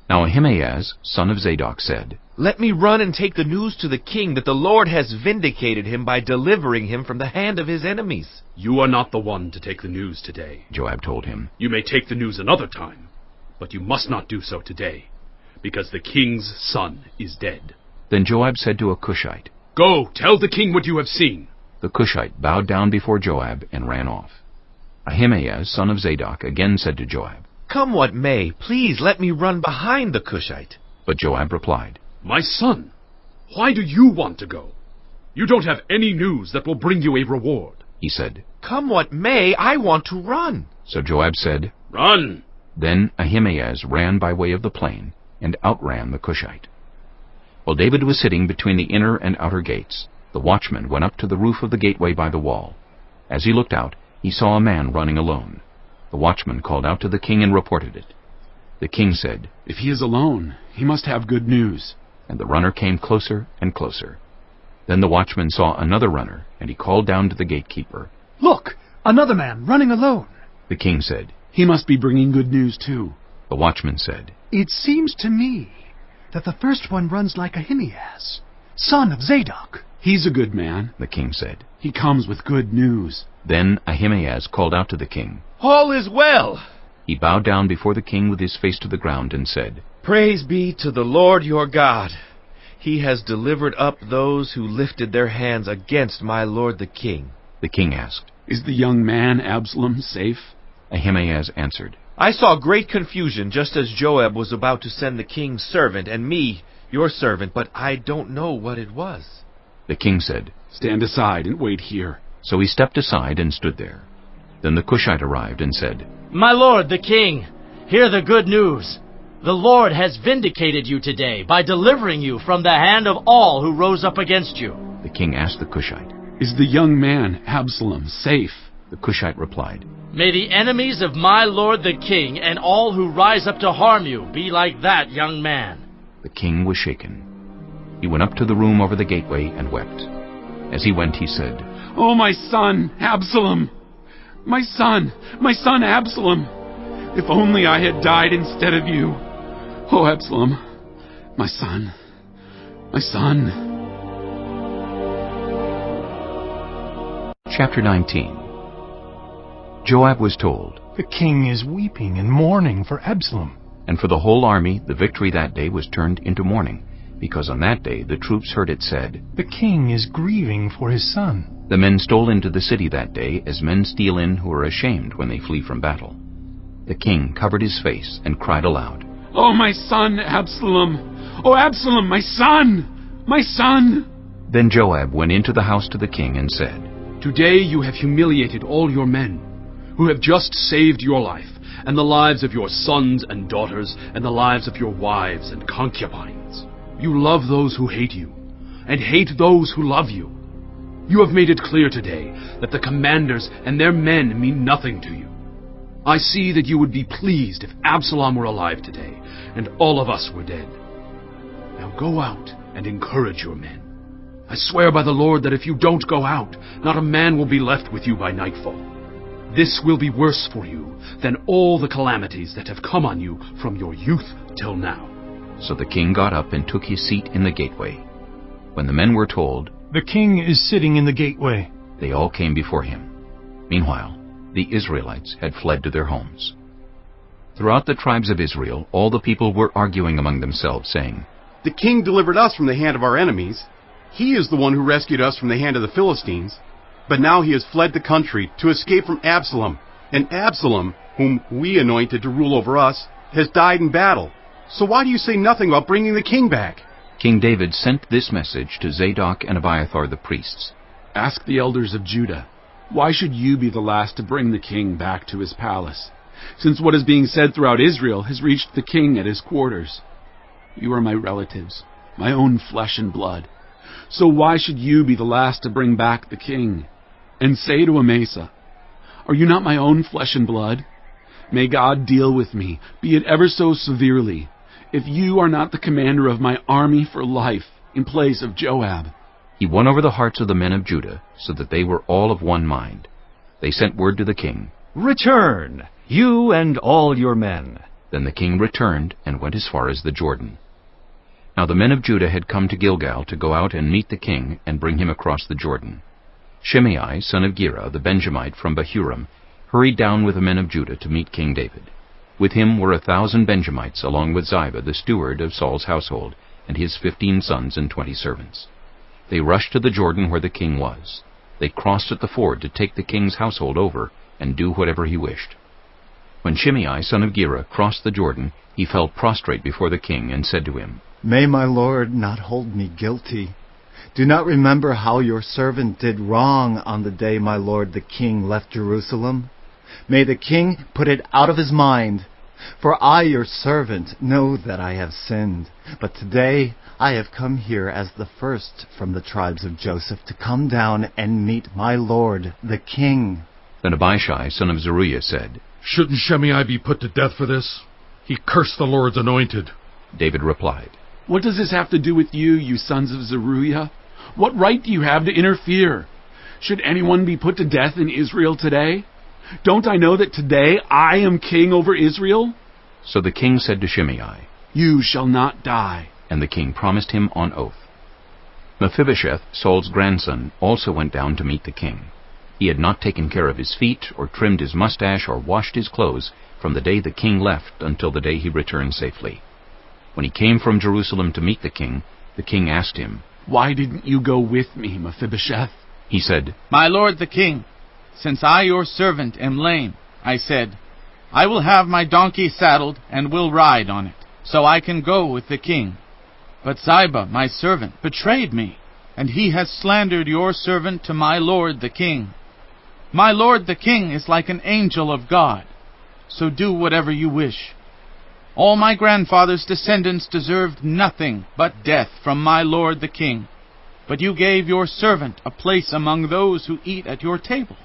Now Ahimaaz, son of Zadok, said, "Let me run and take the news to the king that the Lord has vindicated him by delivering him from the hand of his enemies." "You are not the one to take the news today," Joab told him. "You may take the news another time, but you must not do so today, because the king's son is dead." Then Joab said to a Cushite, "Go, tell the king what you have seen." The Cushite bowed down before Joab and ran off. Ahimaaz, son of Zadok, again said to Joab, "Come what may, please let me run behind the Cushite." But Joab replied, "My son, why do you want to go? You don't have any news that will bring you a reward." He said, "Come what may, I want to run." So Joab said, "Run." Then Ahimaaz ran by way of the plain, and outran the Cushite. While David was sitting between the inner and outer gates, the watchman went up to the roof of the gateway by the wall. As he looked out, he saw a man running alone. The watchman called out to the king and reported it. The king said, "If he is alone, he must have good news." And the runner came closer and closer. Then the watchman saw another runner, and he called down to the gatekeeper, "Look, another man running alone." The king said, "He must be bringing good news too." The watchman said, "It seems to me that the first one runs like Ahimaaz, son of Zadok." "He's a good man," the king said. "He comes with good news." Then Ahimaaz called out to the king, "All is well." He bowed down before the king with his face to the ground and said, "Praise be to the Lord your God. He has delivered up those who lifted their hands against my lord the king." The king asked, "Is the young man Absalom safe?" Ahimaaz answered, "I saw great confusion just as Joab was about to send the king's servant and me, your servant, but I don't know what it was." The king said, "Stand aside and wait here." So he stepped aside and stood there. Then the Cushite arrived and said, "My lord the king, hear the good news. The Lord has vindicated you today by delivering you from the hand of all who rose up against you." The king asked the Cushite, Is the young man, Absalom, safe? The Cushite replied, May the enemies of my lord the king and all who rise up to harm you be like that young man. The king was shaken. He went up to the room over the gateway and wept. As he went, he said, Oh, my son, Absalom! My son Absalom! If only I had died instead of you. Oh, Absalom, my son, my son. Chapter 19. Joab was told, The king is weeping and mourning for Absalom. And for the whole army the victory that day was turned into mourning, because on that day the troops heard it said, The king is grieving for his son. The men stole into the city that day as men steal in who are ashamed when they flee from battle. The king covered his face and cried aloud, Oh, my son, Absalom! Oh, Absalom, my son! My son! Then Joab went into the house to the king and said, Today you have humiliated all your men, who have just saved your life, and the lives of your sons and daughters, and the lives of your wives and concubines. You love those who hate you, and hate those who love you. You have made it clear today that the commanders and their men mean nothing to you. I see that you would be pleased if Absalom were alive today, and all of us were dead. Now go out and encourage your men. I swear by the Lord that if you don't go out, not a man will be left with you by nightfall. This will be worse for you than all the calamities that have come on you from your youth till now. So the king got up and took his seat in the gateway. When the men were told, The king is sitting in the gateway, they all came before him. Meanwhile, the Israelites had fled to their homes. Throughout the tribes of Israel, all the people were arguing among themselves, saying, The king delivered us from the hand of our enemies. He is the one who rescued us from the hand of the Philistines. But now he has fled the country to escape from Absalom. And Absalom, whom we anointed to rule over us, has died in battle. So why do you say nothing about bringing the king back? King David sent this message to Zadok and Abiathar the priests. Ask the elders of Judah, why should you be the last to bring the king back to his palace, since what is being said throughout Israel has reached the king at his quarters? You are my relatives, my own flesh and blood. So why should you be the last to bring back the king? And say to Amasa, Are you not my own flesh and blood? May God deal with me, be it ever so severely, if you are not the commander of my army for life in place of Joab. He won over the hearts of the men of Judah, so that they were all of one mind. They sent word to the king, Return, you and all your men. Then the king returned and went as far as the Jordan. Now the men of Judah had come to Gilgal to go out and meet the king and bring him across the Jordan. Shimei, son of Gera, the Benjamite from Bahurim, hurried down with the men of Judah to meet King David. With him were 1,000 Benjamites, along with Ziba, the steward of Saul's household, and his 15 sons and 20 servants. They rushed to the Jordan where the king was. They crossed at the ford to take the king's household over and do whatever he wished. When Shimei, son of Gera, crossed the Jordan, he fell prostrate before the king and said to him, May my lord not hold me guilty. Do not remember how your servant did wrong on the day my lord the king left Jerusalem. May the king put it out of his mind. For I, your servant, know that I have sinned. But today I have come here as the first from the tribes of Joseph to come down and meet my lord the king. Then Abishai, son of Zeruiah, said, Shouldn't Shimei be put to death for this? He cursed the Lord's anointed. David replied, What does this have to do with you, you sons of Zeruiah? What right do you have to interfere? Should anyone be put to death in Israel today? Don't I know that today I am king over Israel? So the king said to Shimei, You shall not die. And the king promised him on oath. Mephibosheth, Saul's grandson, also went down to meet the king. He had not taken care of his feet, or trimmed his mustache, or washed his clothes from the day the king left until the day he returned safely. When he came from Jerusalem to meet the king asked him, Why didn't you go with me, Mephibosheth? He said, My lord the king, since I your servant am lame, I said, I will have my donkey saddled and will ride on it, so I can go with the king. But Ziba, my servant, betrayed me, and he has slandered your servant to my lord the king. My lord the king is like an angel of God, so do whatever you wish. All my grandfather's descendants deserved nothing but death from my lord the king. but you gave your servant a place among those who eat at your table.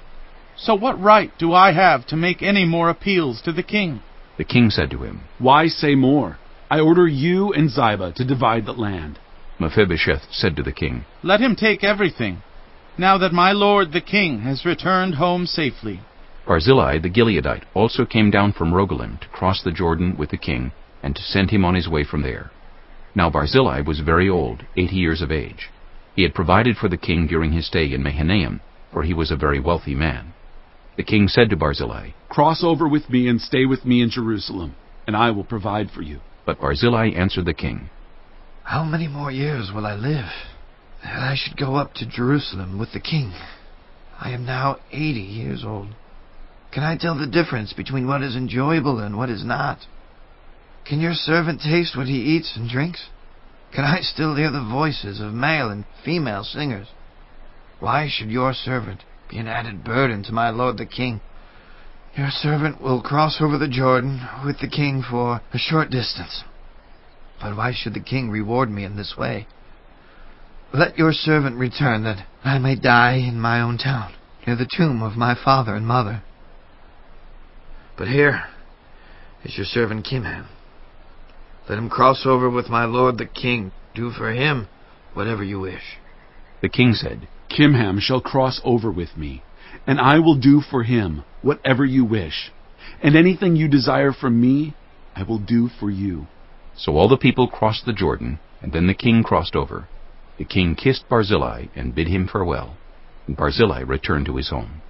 So what right do I have to make any more appeals to the king?" The king said to him, "Why say more? I order you and Ziba to divide the land." Mephibosheth said to the king, "Let him take everything, now that my lord the king has returned home safely." Barzillai the Gileadite also came down from Rogelim to cross the Jordan with the king, and to send him on his way from there. Now Barzillai was very old, 80 years of age. He had provided for the king during his stay in Mahanaim, for he was a very wealthy man. The king said to Barzillai, "Cross over with me and stay with me in Jerusalem, and I will provide for you." But Barzillai answered the king, "How many more years will I live, that I should go up to Jerusalem with the king? I am now 80 years old. Can I tell the difference between what is enjoyable and what is not? Can your servant taste what he eats and drinks? Can I still hear the voices of male and female singers? Why should your servant be an added burden to my lord the king? Your servant will cross over the Jordan with the king for a short distance. But why should the king reward me in this way? Let your servant return, that I may die in my own town, near the tomb of my father and mother. But here is your servant Kimham. Let him cross over with my lord the king. Do for him whatever you wish." The king said, "Kimham shall cross over with me, and I will do for him whatever you wish, and anything you desire from me, I will do for you." So all the people crossed the Jordan, and then the king crossed over. The king kissed Barzillai and bid him farewell, and Barzillai returned to his home.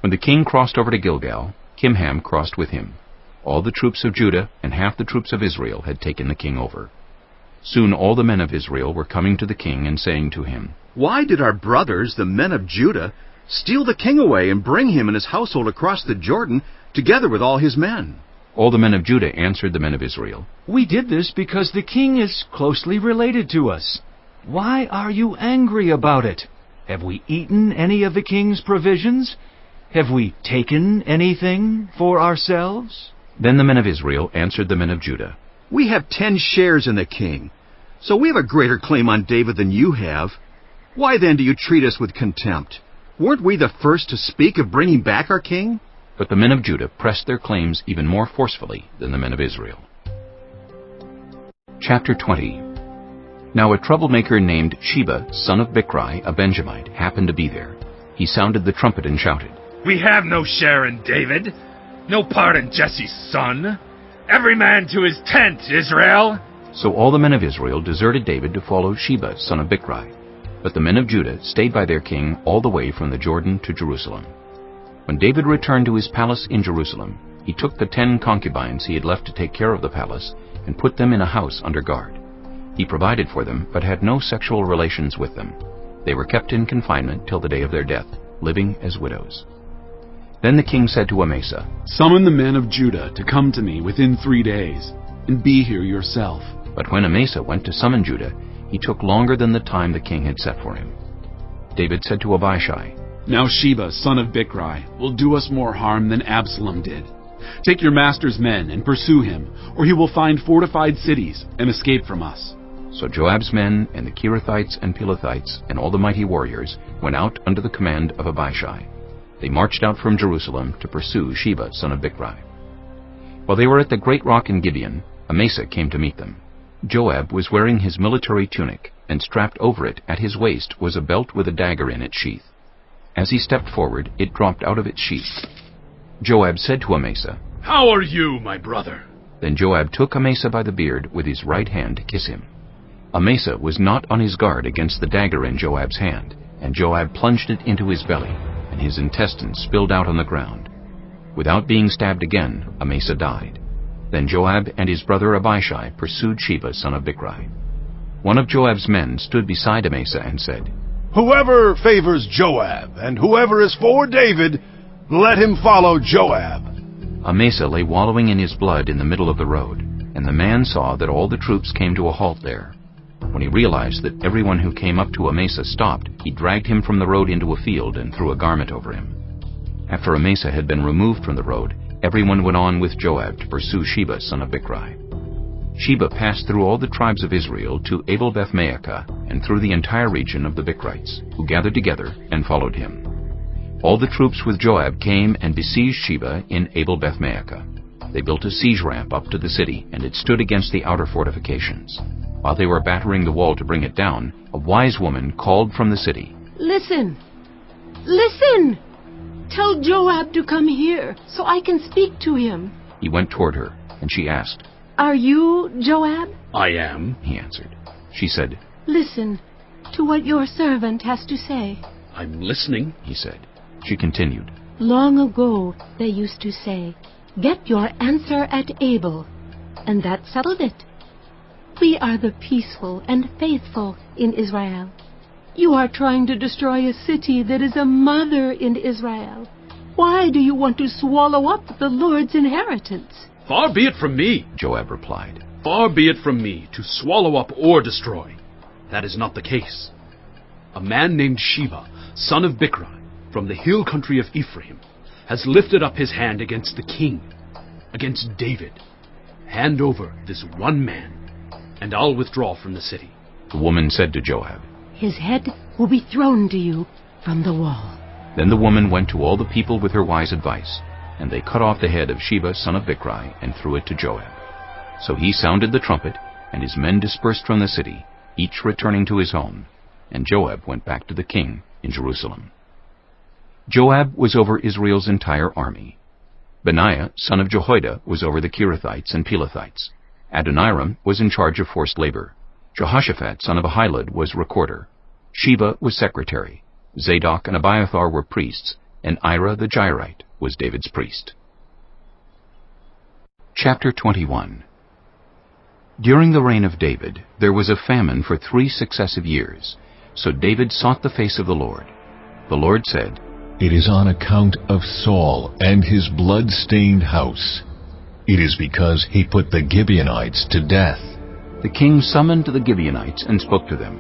When the king crossed over to Gilgal, Kimham crossed with him. All the troops of Judah and half the troops of Israel had taken the king over. Soon all the men of Israel were coming to the king and saying to him, "Why did our brothers, the men of Judah, steal the king away and bring him and his household across the Jordan, together with all his men?" All the men of Judah answered the men of Israel, "We did this because the king is closely related to us. Why are you angry about it? Have we eaten any of the king's provisions? Have we taken anything for ourselves?" Then the men of Israel answered the men of Judah, "We have 10 shares in the king, so we have a greater claim on David than you have. Why then do you treat us with contempt? Weren't we the first to speak of bringing back our king?" But the men of Judah pressed their claims even more forcefully than the men of Israel. Chapter 20. Now a troublemaker named Sheba, son of Bichri, a Benjamite, happened to be there. He sounded the trumpet and shouted, "We have no share in David, no part in Jesse's son. Every man to his tent, Israel!" So all the men of Israel deserted David to follow Sheba, son of Bichri. But the men of Judah stayed by their king all the way from the Jordan to Jerusalem. When David returned to his palace in Jerusalem, he took the 10 concubines he had left to take care of the palace and put them in a house under guard. He provided for them, but had no sexual relations with them. They were kept in confinement till the day of their death, living as widows. Then the king said to Amasa, "Summon the men of Judah to come to me within 3 days, and be here yourself." But when Amasa went to summon Judah, he took longer than the time the king had set for him. David said to Abishai, "Now Sheba, son of Bichri, will do us more harm than Absalom did. Take your master's men and pursue him, or he will find fortified cities and escape from us." So Joab's men and the Kerethites and Pelethites and all the mighty warriors went out under the command of Abishai. They marched out from Jerusalem to pursue Sheba, son of Bichri. While they were at the great rock in Gibeon, Amasa came to meet them. Joab was wearing his military tunic, and strapped over it at his waist was a belt with a dagger in its sheath. As he stepped forward, it dropped out of its sheath. Joab said to Amasa, "How are you, my brother?" Then Joab took Amasa by the beard with his right hand to kiss him. Amasa was not on his guard against the dagger in Joab's hand, and Joab plunged it into his belly, and his intestines spilled out on the ground. Without being stabbed again, Amasa died. Then Joab and his brother Abishai pursued Sheba, son of Bichri. One of Joab's men stood beside Amasa and said, "Whoever favors Joab, and whoever is for David, let him follow Joab." Amasa lay wallowing in his blood in the middle of the road, and the man saw that all the troops came to a halt there. When he realized that everyone who came up to Amasa stopped, he dragged him from the road into a field and threw a garment over him. After Amasa had been removed from the road, everyone went on with Joab to pursue Sheba, son of Bichri. Sheba passed through all the tribes of Israel to Abel-Beth-Maachah and through the entire region of the Bichrites, who gathered together and followed him. All the troops with Joab came and besieged Sheba in Abel-Beth-Maachah. They built a siege ramp up to the city, and it stood against the outer fortifications. While they were battering the wall to bring it down, a wise woman called from the city, "Listen! Listen! Tell Joab to come here, so I can speak to him." He went toward her, and she asked, "Are you Joab?" "I am," he answered. She said, "Listen to what your servant has to say." "I'm listening," he said. She continued, "Long ago they used to say, 'Get your answer at Abel,' and that settled it. We are the peaceful and faithful in Israel. You are trying to destroy a city that is a mother in Israel. Why do you want to swallow up the Lord's inheritance?" "Far be it from me," Joab replied. "Far be it from me to swallow up or destroy. That is not the case. A man named Sheba, son of Bichri, from the hill country of Ephraim, has lifted up his hand against the king, against David. Hand over this one man, and I'll withdraw from the city." The woman said to Joab, "His head will be thrown to you from the wall." Then the woman went to all the people with her wise advice, and they cut off the head of Sheba son of Bichri and threw it to Joab. So he sounded the trumpet, and his men dispersed from the city, each returning to his home, and Joab went back to the king in Jerusalem. Joab was over Israel's entire army. Benaiah son of Jehoiada was over the Kerethites and Pelethites. Adoniram was in charge of forced labor. Jehoshaphat son of Ahilud was recorder. Sheba was secretary. Zadok and Abiathar were priests, and Ira the Jairite was David's priest. Chapter 21. During the reign of David, there was a famine for 3 successive years. So David sought the face of the Lord. The Lord said, "It is on account of Saul and his blood-stained house. It is because he put the Gibeonites to death." The king summoned the Gibeonites and spoke to them.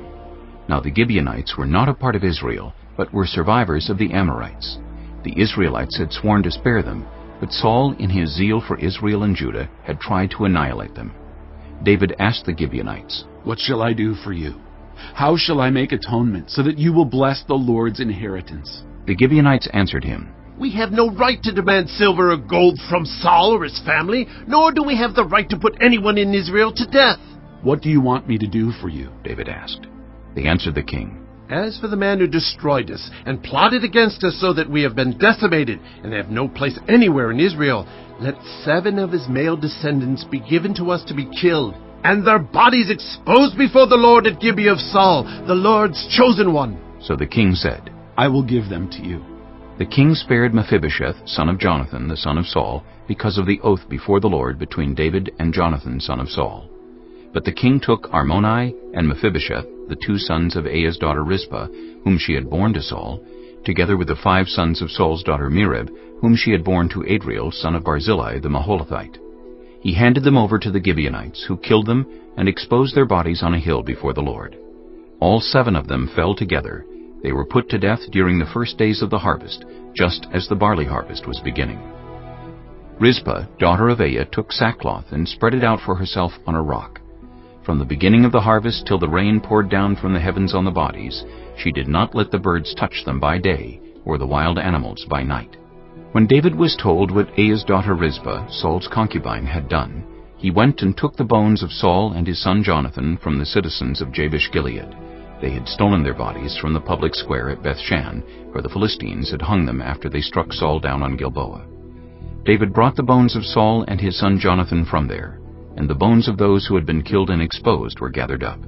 Now the Gibeonites were not a part of Israel, but were survivors of the Amorites. The Israelites had sworn to spare them, but Saul, in his zeal for Israel and Judah, had tried to annihilate them. David asked the Gibeonites, "What shall I do for you? How shall I make atonement so that you will bless the Lord's inheritance?" The Gibeonites answered him, "We have no right to demand silver or gold from Saul or his family, nor do we have the right to put anyone in Israel to death." "What do you want me to do for you?" David asked. They answered the king, "As for the man who destroyed us and plotted against us so that we have been decimated and have no place anywhere in Israel, let 7 of his male descendants be given to us to be killed, and their bodies exposed before the Lord at Gibeah of Saul, the Lord's chosen one." So the king said, "I will give them to you." The king spared Mephibosheth, son of Jonathan, the son of Saul, because of the oath before the Lord between David and Jonathan, son of Saul. But the king took Armoni and Mephibosheth, the 2 sons of Aiah's daughter Rizpah, whom she had borne to Saul, together with the 5 sons of Saul's daughter Merib, whom she had borne to Adriel, son of Barzillai the Maholathite. He handed them over to the Gibeonites, who killed them and exposed their bodies on a hill before the Lord. All 7 of them fell together. They were put to death during the first days of the harvest, just as the barley harvest was beginning. Rizpah, daughter of Aiah, took sackcloth and spread it out for herself on a rock. From the beginning of the harvest till the rain poured down from the heavens on the bodies, she did not let the birds touch them by day, or the wild animals by night. When David was told what Aiah's daughter Rizpah, Saul's concubine, had done, he went and took the bones of Saul and his son Jonathan from the citizens of Jabesh-Gilead. They had stolen their bodies from the public square at Bethshan, where the Philistines had hung them after they struck Saul down on Gilboa. David brought the bones of Saul and his son Jonathan from there, and the bones of those who had been killed and exposed were gathered up.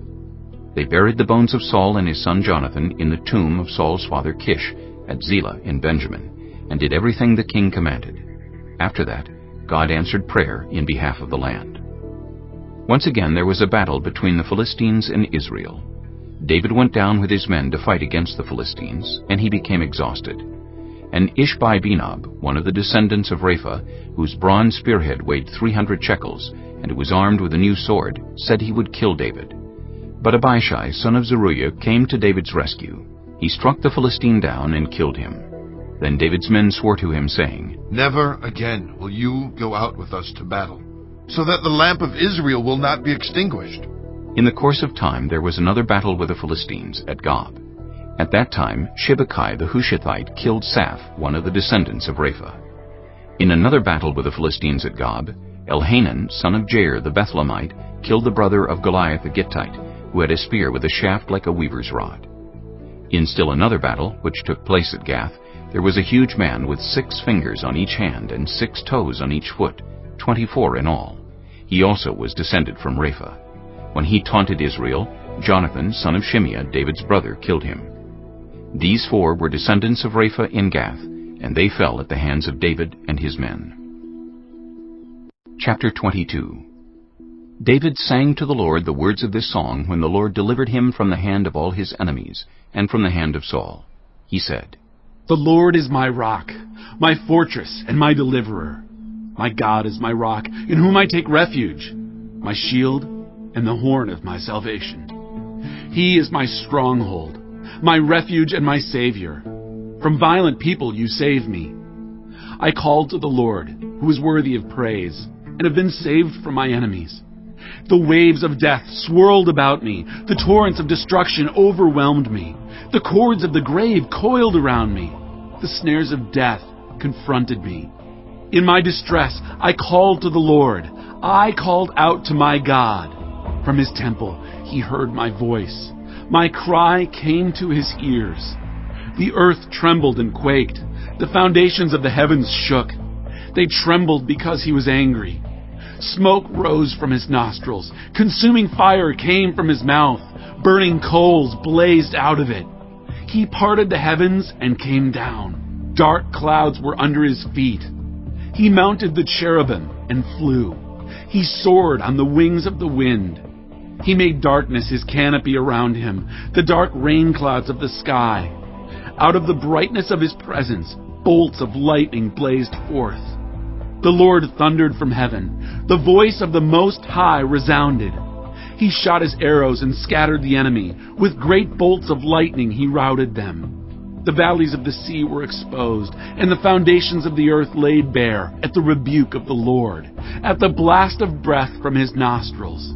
They buried the bones of Saul and his son Jonathan in the tomb of Saul's father Kish at Zelah in Benjamin, and did everything the king commanded. After that, God answered prayer in behalf of the land. Once again there was a battle between the Philistines and Israel. David went down with his men to fight against the Philistines, and he became exhausted. And Ishbi-Benob, one of the descendants of Rapha, whose bronze spearhead weighed 300 shekels, and who was armed with a new sword, said he would kill David. But Abishai, son of Zeruiah, came to David's rescue. He struck the Philistine down and killed him. Then David's men swore to him, saying, "Never again will you go out with us to battle. so that the lamp of Israel will not be extinguished. In the course of time there was another battle with the Philistines at Gob. At that time Sheba the Hushathite killed Saph, one of the descendants of Rapha. In another battle with the Philistines at Gob, Elhanan, son of Jair the Bethlehemite, killed the brother of Goliath the Gittite, who had a spear with a shaft like a weaver's rod. In still another battle, which took place at Gath, there was a huge man with 6 fingers on each hand and 6 toes on each foot, 24 in all. He also was descended from Rapha. When he taunted Israel, Jonathan, son of Shimeah, David's brother, killed him. These 4 were descendants of Rapha in Gath, and they fell at the hands of David and his men. Chapter 22. David sang to the Lord the words of this song when the Lord delivered him from the hand of all his enemies, and from the hand of Saul. He said, The Lord is my rock, my fortress, and my deliverer. My God is my rock, in whom I take refuge, my shield and the horn of my salvation. He is my stronghold, my refuge and my Savior. From violent people you save me. I called to the Lord, who is worthy of praise, and have been saved from my enemies. The waves of death swirled about me. The torrents of destruction overwhelmed me. The cords of the grave coiled around me. The snares of death confronted me. In my distress, I called to the Lord. I called out to my God. From his temple, he heard my voice. My cry came to his ears. The earth trembled and quaked. The foundations of the heavens shook. They trembled because he was angry. Smoke rose from his nostrils. Consuming fire came from his mouth. Burning coals blazed out of it. He parted the heavens and came down. Dark clouds were under his feet. He mounted the cherubim and flew. He soared on the wings of the wind. He made darkness his canopy around him, the dark rain clouds of the sky. Out of the brightness of his presence, bolts of lightning blazed forth. The Lord thundered from heaven. The voice of the Most High resounded. He shot his arrows and scattered the enemy. With great bolts of lightning he routed them. The valleys of the sea were exposed, and the foundations of the earth laid bare at the rebuke of the Lord, at the blast of breath from his nostrils.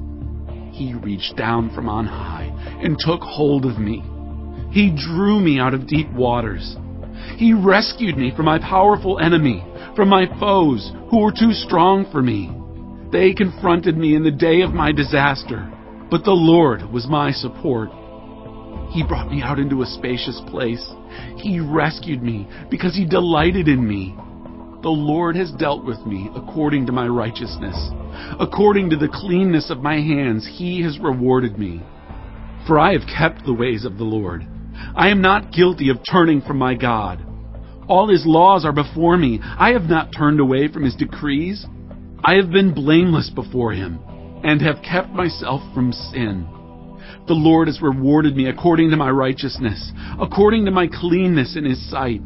He reached down from on high and took hold of me. He drew me out of deep waters. He rescued me from my powerful enemy, from my foes who were too strong for me. They confronted me in the day of my disaster, but the Lord was my support. He brought me out into a spacious place. He rescued me because he delighted in me. The Lord has dealt with me according to my righteousness. According to the cleanness of my hands, he has rewarded me. For I have kept the ways of the Lord. I am not guilty of turning from my God. All his laws are before me. I have not turned away from his decrees. I have been blameless before him, and have kept myself from sin. The Lord has rewarded me according to my righteousness, according to my cleanness in his sight.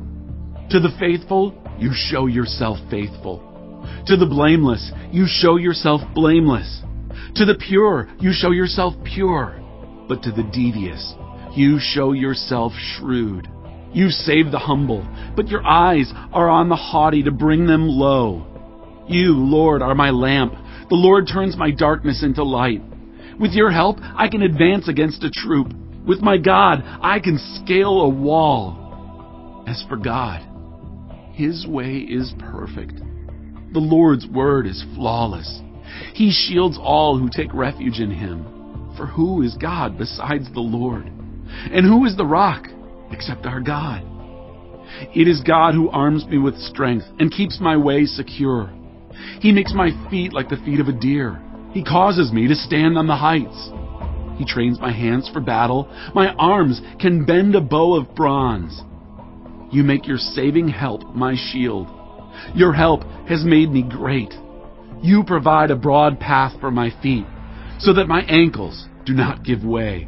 To the faithful, you show yourself faithful. To the blameless, you show yourself blameless. To the pure, you show yourself pure. But to the devious, you show yourself shrewd. You save the humble, but your eyes are on the haughty to bring them low. You, Lord, are my lamp. The Lord turns my darkness into light. With your help, I can advance against a troop. With my God, I can scale a wall. As for God, his way is perfect. The Lord's word is flawless. He shields all who take refuge in him. For who is God besides the Lord? And who is the rock except our God? It is God who arms me with strength and keeps my way secure. He makes my feet like the feet of a deer. He causes me to stand on the heights. He trains my hands for battle. My arms can bend a bow of bronze. You make your saving help my shield. Your help has made me great. You provide a broad path for my feet, so that my ankles do not give way.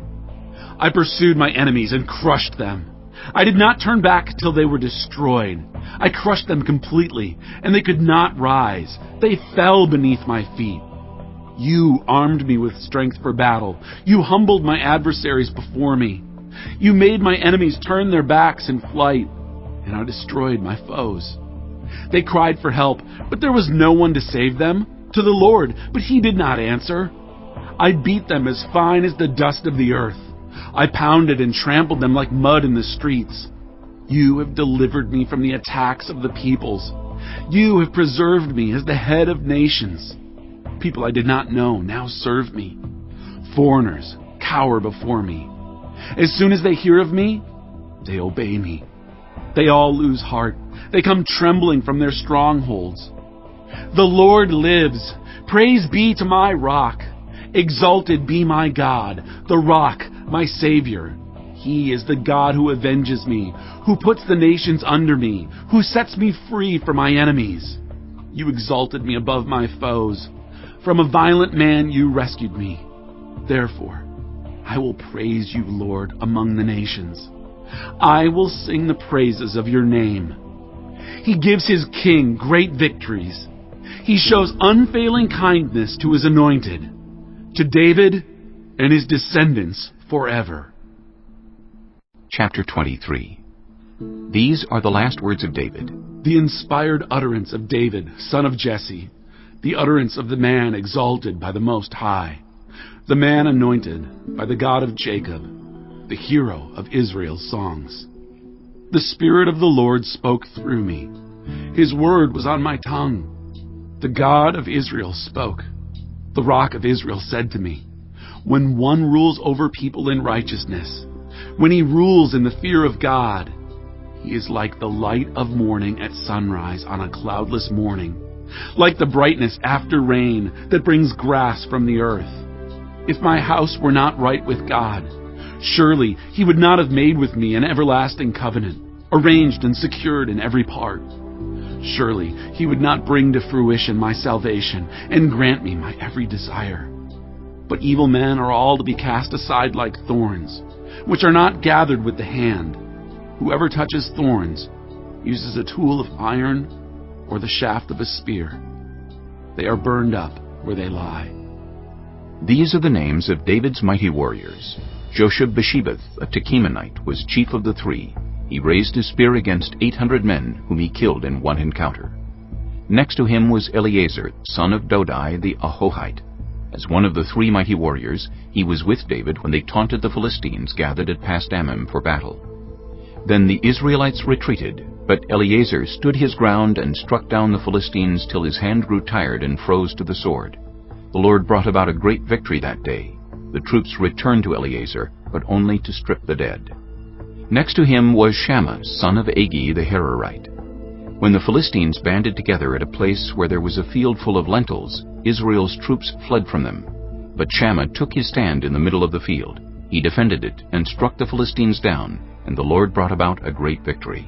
I pursued my enemies and crushed them. I did not turn back till they were destroyed. I crushed them completely, and they could not rise. They fell beneath my feet. You armed me with strength for battle. You humbled my adversaries before me. You made my enemies turn their backs in flight, and I destroyed my foes. They cried for help, but there was no one to save them. to the Lord, but he did not answer. I beat them as fine as the dust of the earth. I pounded and trampled them like mud in the streets. You have delivered me from the attacks of the peoples. You have preserved me as the head of nations. People I did not know now serve me. Foreigners cower before me. As soon as they hear of me, they obey me. They all lose heart. They come trembling from their strongholds. The Lord lives. Praise be to my rock. Exalted be my God, the rock, my Savior. He is the God who avenges me, who puts the nations under me, who sets me free from my enemies. You exalted me above my foes. From a violent man you rescued me. Therefore, I will praise you, Lord, among the nations. I will sing the praises of your name. He gives his king great victories. He shows unfailing kindness to his anointed, to David and his descendants forever. Chapter 23. These are the last words of David. The inspired utterance of David, son of Jesse, the utterance of the man exalted by the Most High, the man anointed by the God of Jacob, the hero of Israel's songs. The Spirit of the Lord spoke through me. His word was on my tongue. The God of Israel spoke. The Rock of Israel said to me, when one rules over people in righteousness, when he rules in the fear of God, he is like the light of morning at sunrise on a cloudless morning, like the brightness after rain that brings grass from the earth. If my house were not right with God, surely he would not have made with me an everlasting covenant, arranged and secured in every part. Surely he would not bring to fruition my salvation and grant me my every desire. But evil men are all to be cast aside like thorns, which are not gathered with the hand. Whoever touches thorns uses a tool of iron or the shaft of a spear. They are burned up where they lie. These are the names of David's mighty warriors. Mephibosheth, a Tekemonite, was chief of the three. He raised his spear against 800 men, whom he killed in one encounter. Next to him was Eleazar, son of Dodai the Ahohite. As one of the three mighty warriors, he was with David when they taunted the Philistines gathered at Pasdammim for battle. Then the Israelites retreated, but Eleazar stood his ground and struck down the Philistines till his hand grew tired and froze to the sword. The Lord brought about a great victory that day. The troops returned to Eleazar, but only to strip the dead. Next to him was Shammah, son of Agi the Hararite. When the Philistines banded together at a place where there was a field full of lentils, Israel's troops fled from them. But Shammah took his stand in the middle of the field. He defended it and struck the Philistines down, and the Lord brought about a great victory.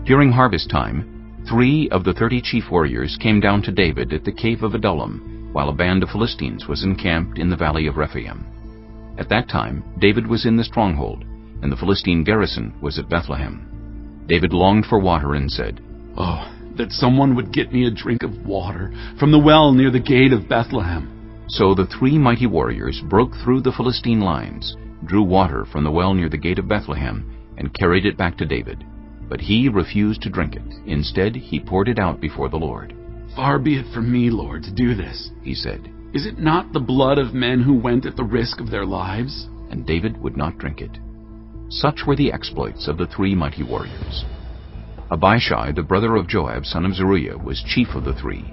During harvest time, 3 of the 30 chief warriors came down to David at the cave of Adullam, while a band of Philistines was encamped in the valley of Rephaim. At that time, David was in the stronghold, and the Philistine garrison was at Bethlehem. David longed for water and said, "Oh, that someone would get me a drink of water from the well near the gate of Bethlehem." So the 3 mighty warriors broke through the Philistine lines, drew water from the well near the gate of Bethlehem, and carried it back to David. But he refused to drink it. Instead, he poured it out before the Lord. "Far be it from me, Lord, to do this," he said. "Is it not the blood of men who went at the risk of their lives?" And David would not drink it. Such were the exploits of the 3 mighty warriors. Abishai, the brother of Joab, son of Zeruiah, was chief of the 3.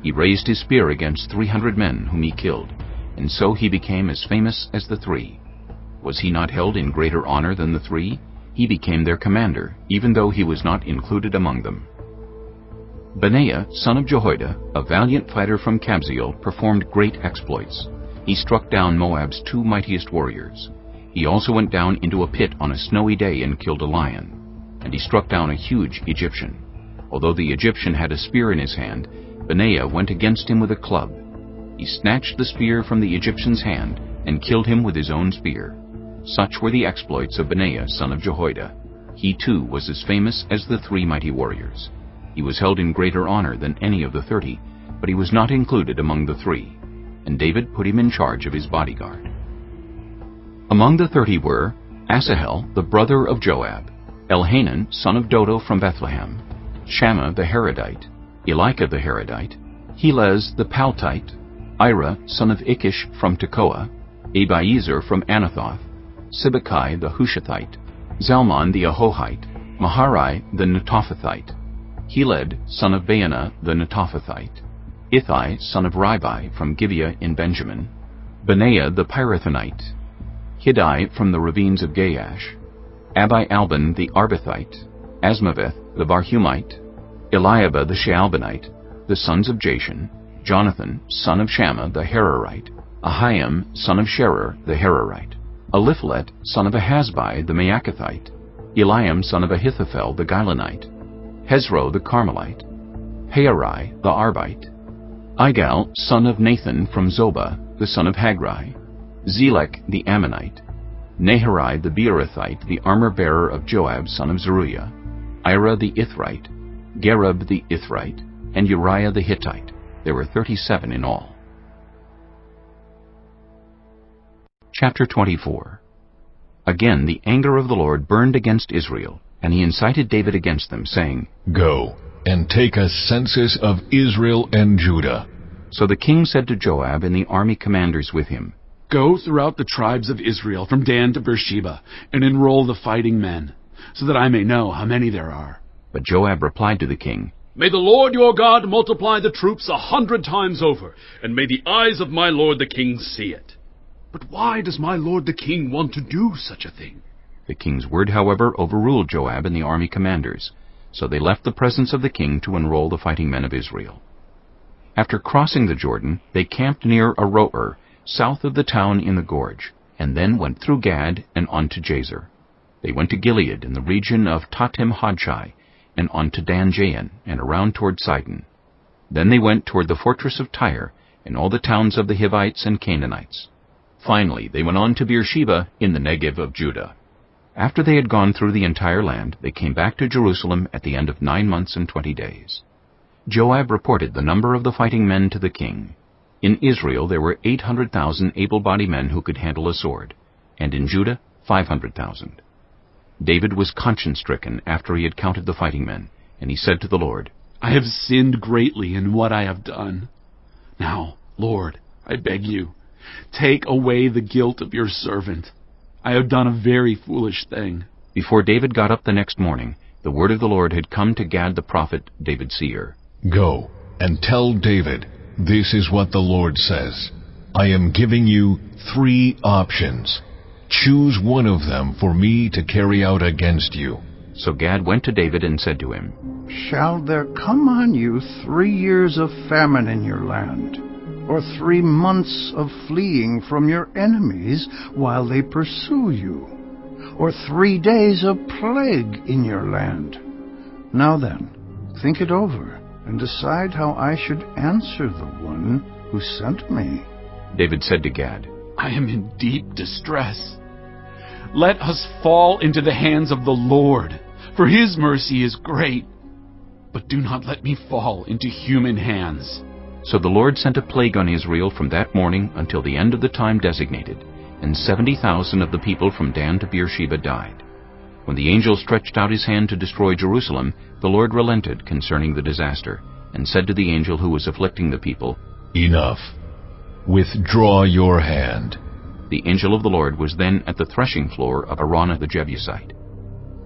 He raised his spear against 300 men, whom he killed, and so he became as famous as the 3. Was he not held in greater honor than the 3? He became their commander, even though he was not included among them. Benaiah, son of Jehoiada, a valiant fighter from Kabzeel, performed great exploits. He struck down Moab's 2 mightiest warriors. He also went down into a pit on a snowy day and killed a lion. And he struck down a huge Egyptian. Although the Egyptian had a spear in his hand, Benaiah went against him with a club. He snatched the spear from the Egyptian's hand and killed him with his own spear. Such were the exploits of Benaiah, son of Jehoiada. He too was as famous as the 3 mighty warriors. He was held in greater honor than any of the 30, but he was not included among the 3. And David put him in charge of his bodyguard. Among the 30 were Asahel, the brother of Joab, Elhanan, son of Dodo from Bethlehem, Shammah the Harodite, Elika the Harodite, Helez the Paltite, Ira son of Ikish from Tekoa, Abiezer from Anathoth, Sibbecai the Hushathite, Zalmon the Ahohite, Maharai the Netophathite, Heled son of Baanah the Netophathite, Ithai son of Ribai from Gibeah in Benjamin, Benaiah the Pirathonite, Hiddai from the ravines of Gaash, Abi-Albon the Arbathite, Asmaveth the Barhumite, Eliabah the Shaalbonite, the sons of Jashan, Jonathan son of Shammah the Hararite, Ahiam son of Sherer the Hararite, Eliphelet son of Ahasbai the Maacathite, Eliam son of Ahithophel the Gilonite, Hezro the Carmelite, Haarai the Arbite, Igal son of Nathan from Zobah, the son of Hagri, Zelek the Ammonite, Naharai the Beerothite, the armor-bearer of Joab son of Zeruiah, Ira the Ithrite, Gareb the Ithrite, and Uriah the Hittite. There were 37 in all. Chapter 24. Again the anger of the Lord burned against Israel, and he incited David against them, saying, Go, and take a census of Israel and Judah. So the king said to Joab and the army commanders with him, Go throughout the tribes of Israel from Dan to Beersheba, and enroll the fighting men, so that I may know how many there are. But Joab replied to the king, May the Lord your God multiply the troops 100 times over, and may the eyes of my lord the king see it. But why does my lord the king want to do such a thing? The king's word, however, overruled Joab and the army commanders, so they left the presence of the king to enroll the fighting men of Israel. After crossing the Jordan, they camped near Aroer, south of the town in the gorge, and then went through Gad and on to Jazer. They went to Gilead in the region of Tatim-Hodshai, and on to Dan-Jaan, and around toward Sidon. Then they went toward the fortress of Tyre, and all the towns of the Hivites and Canaanites. Finally, they went on to Beersheba in the Negev of Judah. After they had gone through the entire land, they came back to Jerusalem at the end of 9 months and 20 days. Joab reported the number of the fighting men to the king. In Israel there were 800,000 able-bodied men who could handle a sword, and in Judah 500,000. David was conscience-stricken after he had counted the fighting men, and he said to the Lord, I have sinned greatly in what I have done. Now, Lord, I beg you, take away the guilt of your servant. I have done a very foolish thing. Before David got up the next morning, the word of the Lord had come to Gad the prophet, David's seer. Go, and tell David, this is what the Lord says. I am giving you 3 options. Choose one of them for me to carry out against you. So Gad went to David and said to him, Shall there come on you 3 years of famine in your land, or 3 months of fleeing from your enemies while they pursue you, or 3 days of plague in your land? Now then, think it over, and decide how I should answer the one who sent me. David said to Gad, I am in deep distress. Let us fall into the hands of the Lord, for his mercy is great. But do not let me fall into human hands. So the Lord sent a plague on Israel from that morning until the end of the time designated, and 70,000 of the people from Dan to Beersheba died. When the angel stretched out his hand to destroy Jerusalem, the Lord relented concerning the disaster, and said to the angel who was afflicting the people, Enough. Withdraw your hand. The angel of the Lord was then at the threshing floor of Araunah the Jebusite.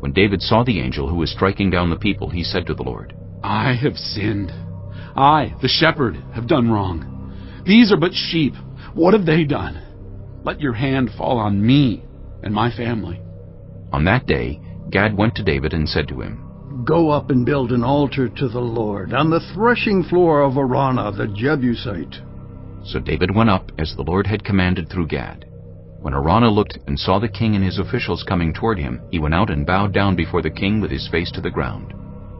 When David saw the angel who was striking down the people, he said to the Lord, I have sinned. I, the shepherd, have done wrong. These are but sheep. What have they done? Let your hand fall on me and my family. On that day, Gad went to David and said to him, Go up and build an altar to the Lord on the threshing floor of Araunah the Jebusite. So David went up as the Lord had commanded through Gad. When Araunah looked and saw the king and his officials coming toward him, he went out and bowed down before the king with his face to the ground.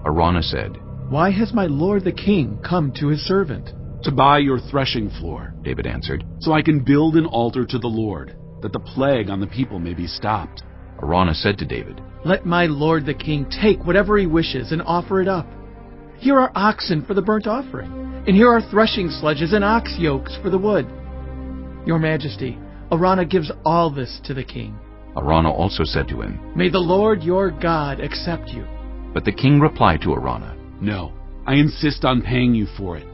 Araunah said, Why has my lord the king come to his servant? To buy your threshing floor, David answered, so I can build an altar to the Lord, that the plague on the people may be stopped. Araunah said to David, Let my lord the king take whatever he wishes and offer it up. Here are oxen for the burnt offering, and here are threshing sledges and ox yokes for the wood. Your Majesty, Araunah gives all this to the king. Araunah also said to him, May the Lord your God accept you. But the king replied to Araunah, No, I insist on paying you for it.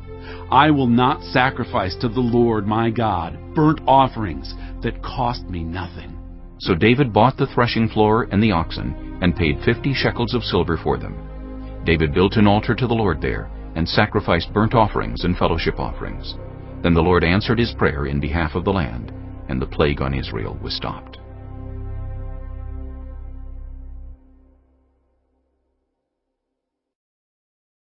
I will not sacrifice to the Lord my God burnt offerings that cost me nothing." So David bought the threshing floor and the oxen, and paid 50 shekels of silver for them. David built an altar to the Lord there, and sacrificed burnt offerings and fellowship offerings. Then the Lord answered his prayer in behalf of the land, and the plague on Israel was stopped.